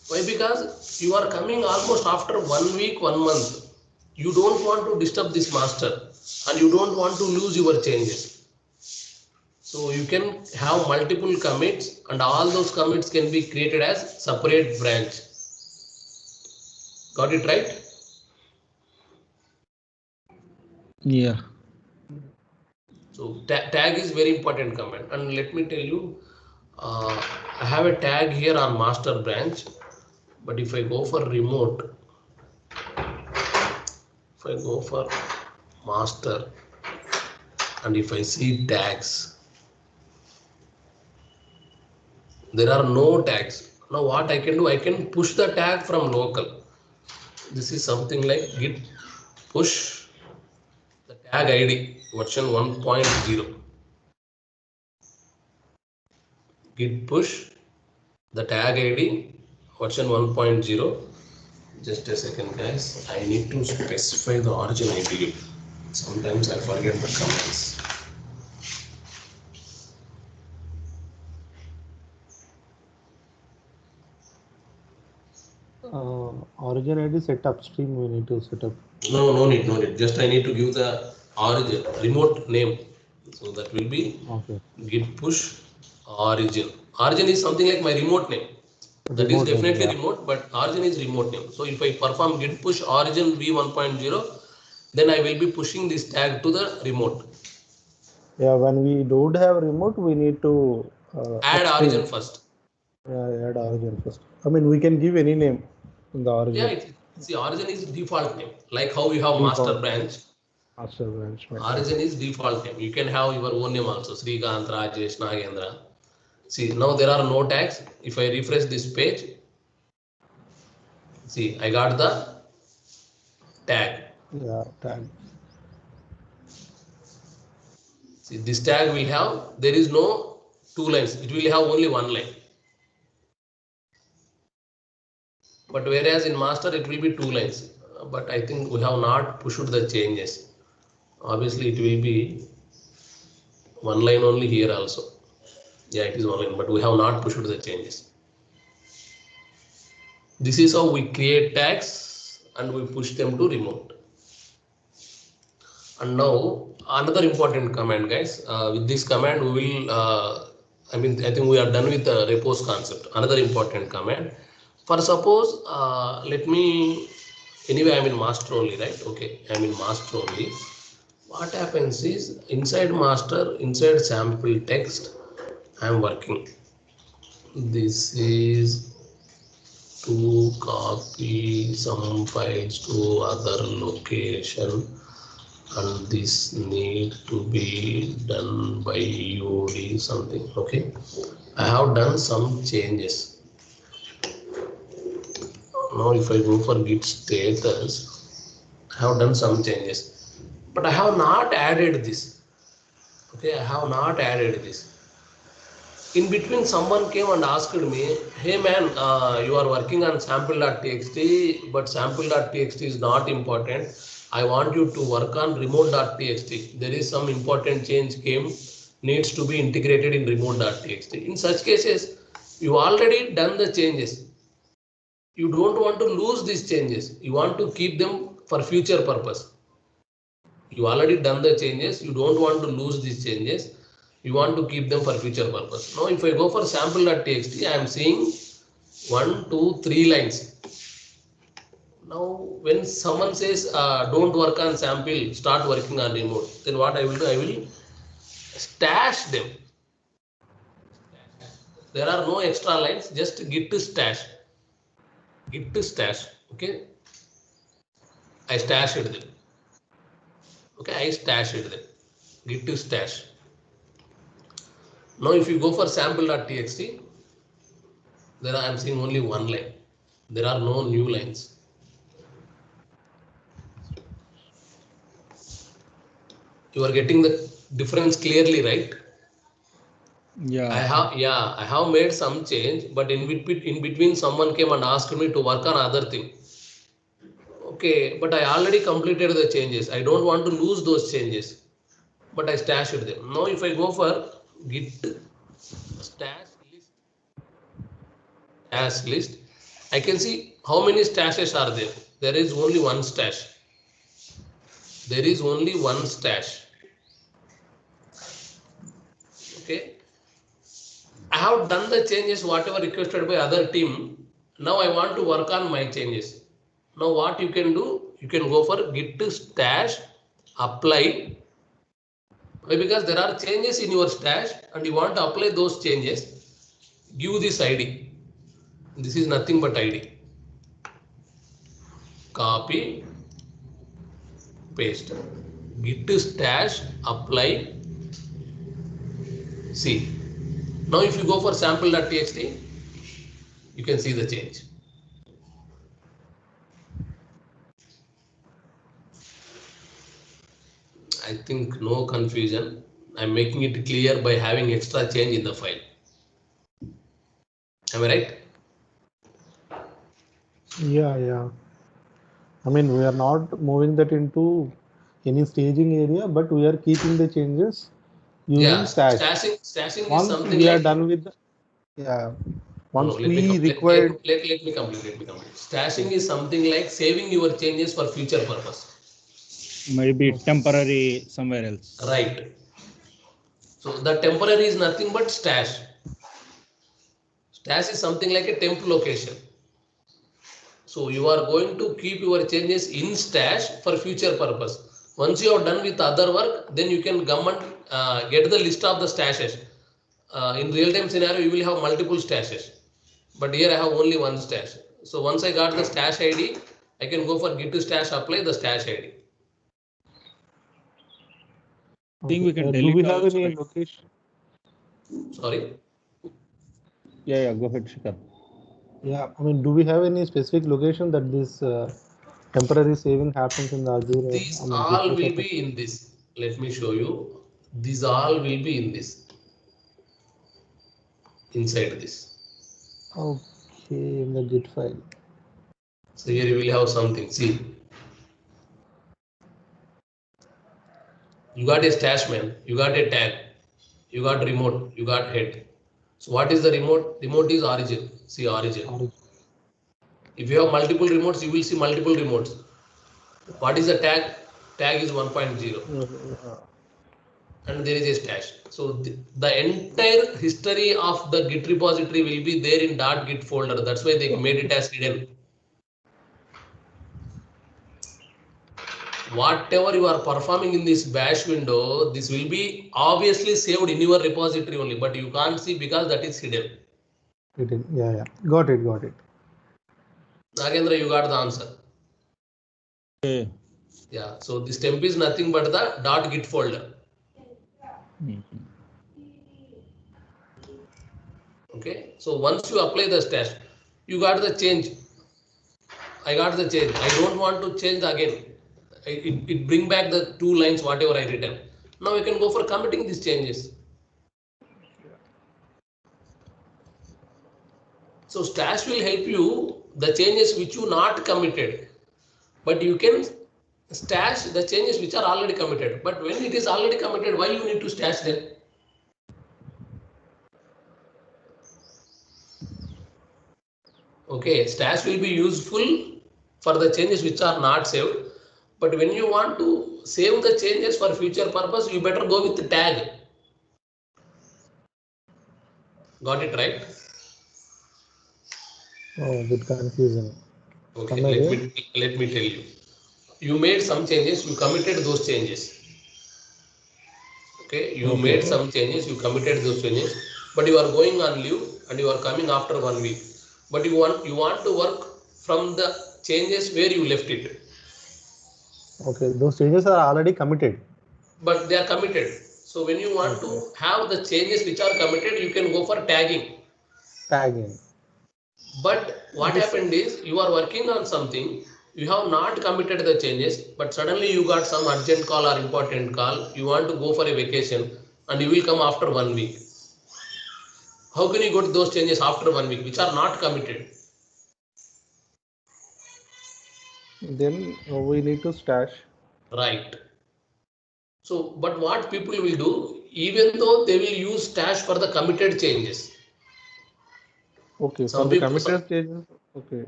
Speaker 1: Why? Because you are coming almost after 1 week, 1 month. You don't want to disturb this master and you don't want to lose your changes. So you can have multiple commits and all those commits can be created as separate branch. Got it right?
Speaker 3: Yeah.
Speaker 1: So tag is very important command, and let me tell you, I have a tag here on master branch, but if I go for remote, if I go for master and if I see tags, there are no tags. Now what I can do, I can push the tag from local. This is something like git push the tag ID version 1.0. Git push the tag ID version 1.0. Just a second, guys. I need to specify the origin ID. Sometimes I forget the commands.
Speaker 2: Origin ID set upstream we need to set up.
Speaker 1: No need. Just I need to give the origin remote name. So that will be
Speaker 2: Okay.
Speaker 1: git push origin. Origin is something like my remote name. That is definitely remote, but origin is remote name. So if I perform git push origin v1.0, then I will be pushing this tag to the remote.
Speaker 2: Yeah, when we don't have remote, we need to
Speaker 1: add
Speaker 2: upstream.
Speaker 1: origin first.
Speaker 2: Yeah, add origin first. I mean, we can give any name in the origin.
Speaker 1: Yeah, see, origin is default name. Like how we have master branch.
Speaker 2: Master branch.
Speaker 1: Origin is default name. You can have your own name also. Srikanth, Rajesh, Nagendra. See, now there are no tags. If I refresh this page, see, I got the tag.
Speaker 2: Yeah, tag.
Speaker 1: See, this tag will have, there is no 2 lines. It will have only 1 line. But whereas in master, it will be 2 lines. But I think we have not pushed the changes. Obviously, it will be 1 line only here also. Yeah, it is 1 line, but we have not pushed the changes. This is how we create tags and we push them to remote. And now another important command, guys. With this command, we will, I think we are done with the repose concept. Another important command. For suppose, let me, anyway, I'm in master only, right? Okay, I'm in master only. What happens is inside master, inside sample text, I'm working. This is to copy some files to other location, and this need to be done by UD something. Okay, I have done some changes. Now if I go for git status, I have done some changes, but I have not added this. Okay, I have not added this. In between, someone came and asked me, hey man, you are working on sample.txt, but sample.txt is not important. I want you to work on remote.txt. There is some important change came, needs to be integrated in remote.txt. In such cases, you already done the changes. You don't want to lose these changes. You want to keep them for future purpose. You already done the changes. You don't want to lose these changes. You want to keep them for future purpose. Now, if I go for sample.txt, I am seeing 1, 2, 3 lines. Now, when someone says, don't work on sample, start working on remote, then what I will do? I will stash them. There are no extra lines, just git to stash. Git to stash. Okay. I stashed them. Okay, I stashed them. Git to stash. Now, if you go for sample.txt, there I am seeing only one line. There are no new lines. You are getting the difference clearly, right?
Speaker 3: Yeah.
Speaker 1: I have made some change, but in between someone came and asked me to work on other thing. Okay, but I already completed the changes. I don't want to lose those changes, but I stashed them. Now, if I go for git stash list, I can see how many stashes are there. There is only one stash. There is only one stash. Okay. I have done the changes whatever requested by other team. Now I want to work on my changes. Now what you can do? You can go for git to stash apply. Why? Because there are changes in your stash and you want to apply those changes. Give this ID. This is nothing but ID. Copy, paste. Git to stash apply. See. Now if you go for sample.txt, you can see the change. I think no confusion. I'm making it clear by having extra change in the file. Am I right?
Speaker 2: Yeah. I mean, we are not moving that into any staging area, but we are keeping the changes using stash.
Speaker 1: Stashing
Speaker 2: Once
Speaker 1: is something
Speaker 2: we are
Speaker 1: like.
Speaker 2: done with once
Speaker 1: Let me
Speaker 2: we
Speaker 1: complete.
Speaker 2: required.
Speaker 1: Let me complete. Stashing is something like saving your changes for future purpose.
Speaker 3: Maybe temporary somewhere else.
Speaker 1: Right. So the temporary is nothing but stash. Stash is something like a temp location. So you are going to keep your changes in stash for future purpose. Once you are done with other work, then you can come and get the list of the stashes. In real-time scenario, you will have multiple stashes. But here I have only one stash. So once I got the stash ID, I can go for git to stash apply the stash ID.
Speaker 3: I think we can
Speaker 2: do
Speaker 3: delete
Speaker 2: we have
Speaker 3: also,
Speaker 2: any
Speaker 3: right?
Speaker 2: location?
Speaker 1: Sorry.
Speaker 3: Yeah, go ahead, Shikhar.
Speaker 2: Yeah, I mean, do we have any specific location that this temporary saving happens in the Azure?
Speaker 1: These
Speaker 2: I mean,
Speaker 1: all will
Speaker 2: Microsoft.
Speaker 1: be in this. Let me show you. These all will be in this. Inside this.
Speaker 2: Okay, in the Git file.
Speaker 1: So here you will have something. See. You got a stash man, you got a tag, you got remote, you got head. So what is the remote? Remote is origin. See origin. If you have multiple remotes, you will see multiple remotes. What is the tag? Tag is 1.0. And there is a stash. So the entire history of the Git repository will be there in .git folder. That's why they made it as hidden. Whatever you are performing in this bash window, this will be obviously saved in your repository only, but you can't see because that is hidden.
Speaker 2: Yeah. Got it.
Speaker 1: Nagendra, you got the answer.
Speaker 3: Okay.
Speaker 1: Yeah, so this temp is nothing but the .git folder. Okay, so once you apply the stash, you got the change. I got the change. I don't want to change again. It bring back the 2 lines whatever I written. Now you can go for committing these changes. So stash will help you the changes which you not committed, but you can stash the changes which are already committed. But when it is already committed, why you need to stash them? Okay, stash will be useful for the changes which are not saved. But when you want to save the changes for future purpose, you better go with the tag. Got it right?
Speaker 2: Oh, a bit confusing.
Speaker 1: Okay, let me tell you. You made some changes, you committed those changes. Okay, you made some changes, you committed those changes, but you are going on leave and you are coming after 1 week. But you want to work from the changes where you left it.
Speaker 2: Okay, those changes are already committed.
Speaker 1: But they are committed. So when you want to have the changes which are committed, you can go for tagging.
Speaker 2: Tagging.
Speaker 1: But what happened is you are working on something, you have not committed the changes, but suddenly you got some urgent call or important call, you want to go for a vacation and you will come after 1 week. How can you go to those changes after 1 week which are not committed?
Speaker 2: Then we need to stash.
Speaker 1: Right. So, but what people will do, even though they will use stash for the committed changes.
Speaker 2: Okay,
Speaker 1: Some
Speaker 2: for the
Speaker 1: people,
Speaker 2: committed changes. Okay.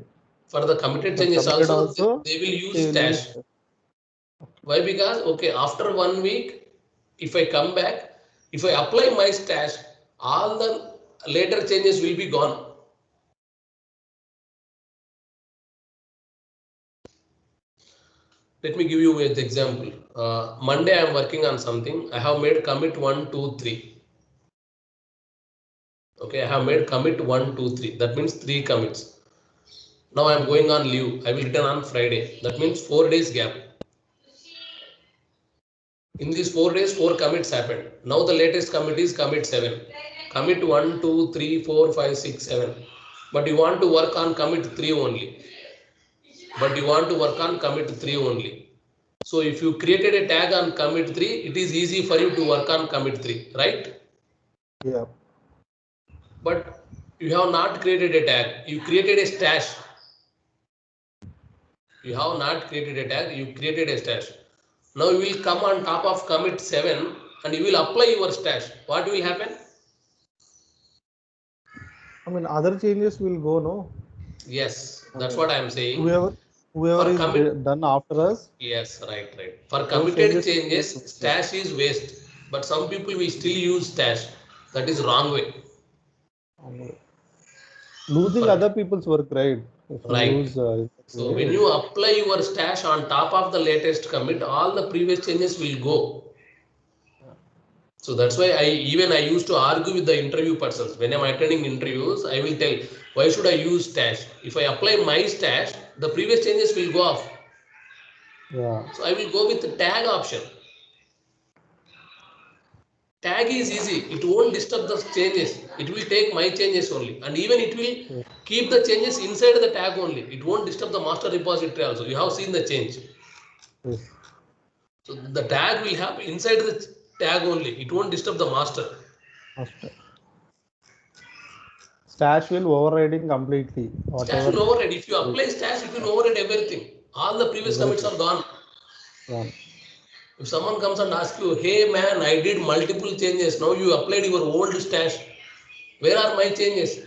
Speaker 1: for the committed
Speaker 2: For
Speaker 1: changes
Speaker 2: committed
Speaker 1: also, they will use stash. Why? Because, okay, after 1 week, if I come back, if I apply my stash, all the later changes will be gone. Let me give you an example. Monday I am working on something. I have made commit 1, 2, 3. Okay, I have made commit 1, 2, 3. That means 3 commits. Now I am going on leave. I will return on Friday. That means 4 days gap. In these 4 days, 4 commits happened. Now the latest commit is commit 7. Commit 1, 2, 3, 4, 5, 6, 7. But you want to work on commit 3 only. So if you created a tag on commit 3, it is easy for you to work on commit 3, right?
Speaker 2: Yeah.
Speaker 1: But you have not created a tag. You created a stash. You have not created a tag. You created a stash. Now you will come on top of commit 7 and you will apply your stash. What will happen?
Speaker 2: I mean, other changes will go, no?
Speaker 1: Yes, that's what I am saying.
Speaker 2: Whoever
Speaker 1: For
Speaker 2: is done after us.
Speaker 1: Yes, right. For committed changes, stash is waste. But some people will still use stash. That is wrong way.
Speaker 2: Losing other people's work, right? If you
Speaker 1: Right.
Speaker 2: use,
Speaker 1: So when you apply your stash on top of the latest commit, all the previous changes will go. So that's why I used to argue with the interview persons. When I'm attending interviews, I will tell, why should I use stash? If I apply my stash, the previous changes will go off.
Speaker 2: Yeah.
Speaker 1: So I will go with the tag option. Tag is easy. It won't disturb the changes. It will take my changes only. And even it will keep the changes inside the tag only. It won't disturb the master repository also. You have seen the change.
Speaker 2: Yes.
Speaker 1: So the tag will have inside the tag only. It won't disturb the master.
Speaker 2: Stash will overriding completely.
Speaker 1: Stash will override. If you apply stash, it will override everything. All the previous commits are gone. If someone comes and asks you, hey man, I did multiple changes. Now you applied your old stash. Where are my changes?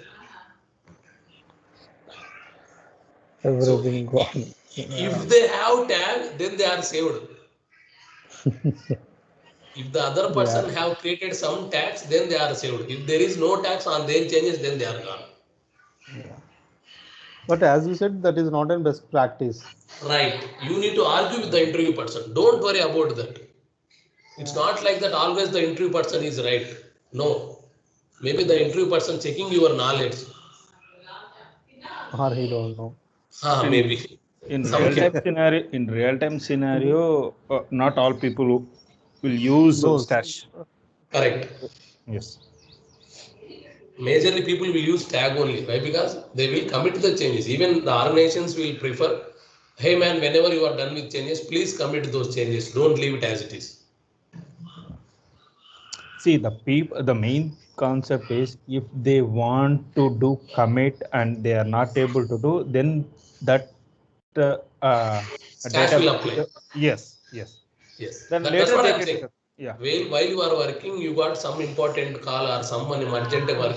Speaker 2: Everything gone.
Speaker 1: If they have tag, then they are saved. If the other person have created some tags, then they are saved. If there is no tags on their changes, then they are gone.
Speaker 2: But as you said, that is not a best practice.
Speaker 1: Right. You need to argue with the interview person. Don't worry about that. It's not like that always the interview person is right. No. Maybe the interview person checking your knowledge.
Speaker 2: Or he don't know.
Speaker 1: Maybe.
Speaker 3: In
Speaker 1: Some
Speaker 3: real time scenario, not all people will use
Speaker 2: Those.
Speaker 3: stash.
Speaker 1: Correct.
Speaker 3: Yes.
Speaker 1: Majorly people will use tag only. Why? Because they will commit the changes. Even the organizations will prefer, hey man, whenever you are done with changes, please commit those changes. Don't leave it as it is.
Speaker 3: See, the main concept is if they want to do commit and they are not able to do, then that
Speaker 1: Stash
Speaker 3: data.
Speaker 1: will apply.
Speaker 3: Yes.
Speaker 1: Yes.
Speaker 3: Then
Speaker 1: That's
Speaker 3: later
Speaker 1: what
Speaker 3: they
Speaker 1: I'm
Speaker 3: can.
Speaker 1: saying.
Speaker 3: Yeah.
Speaker 1: While you are working, you got some important call or someone urgent work.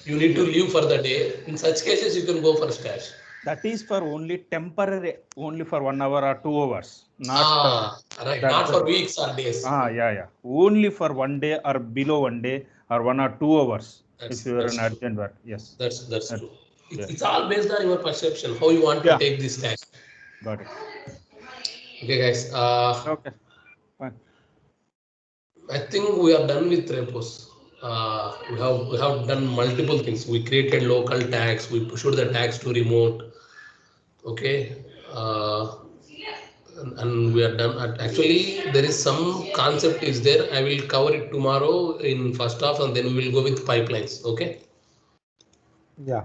Speaker 1: You need to leave for the day. In such cases, you can go for stash.
Speaker 3: That is for only temporary, only for 1 hour or 2 hours, not
Speaker 1: Right.
Speaker 3: that.
Speaker 1: Not for weeks or days.
Speaker 3: Yeah. Only for 1 day or below 1 day or 1 or 2 hours. If you are an
Speaker 1: That's true.
Speaker 3: urgent work, yes.
Speaker 1: That's
Speaker 3: That-
Speaker 1: true.
Speaker 3: yeah.
Speaker 1: It's all based on your perception, how you want to take this stash.
Speaker 3: Got it.
Speaker 1: Okay, guys.
Speaker 3: Okay. Fine.
Speaker 1: I think we are done with repos. We have done multiple things. We created local tags. We pushed the tags to remote. Okay. And we are done. Actually, there is some concept is there. I will cover it tomorrow in first half, and then we will go with pipelines. Okay.
Speaker 2: Yeah.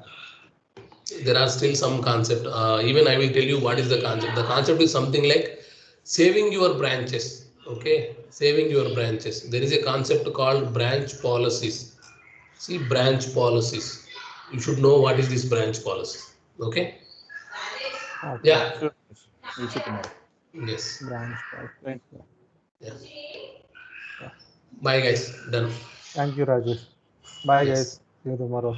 Speaker 1: There are still some concept. Even I will tell you what is the concept. The concept is something like saving your branches. Okay, saving your branches. There is a concept called branch policies. See, branch policies. You should know what is this branch policy. Okay.
Speaker 2: Okay.
Speaker 1: Yeah.
Speaker 3: Sure. We'll see tomorrow.
Speaker 1: Yes.
Speaker 2: Branch part.
Speaker 3: Thank you.
Speaker 1: Yeah.
Speaker 2: Yeah.
Speaker 1: Bye, guys. Done.
Speaker 2: Thank you, Rajesh. Bye,
Speaker 1: Yes.
Speaker 2: guys. See you tomorrow.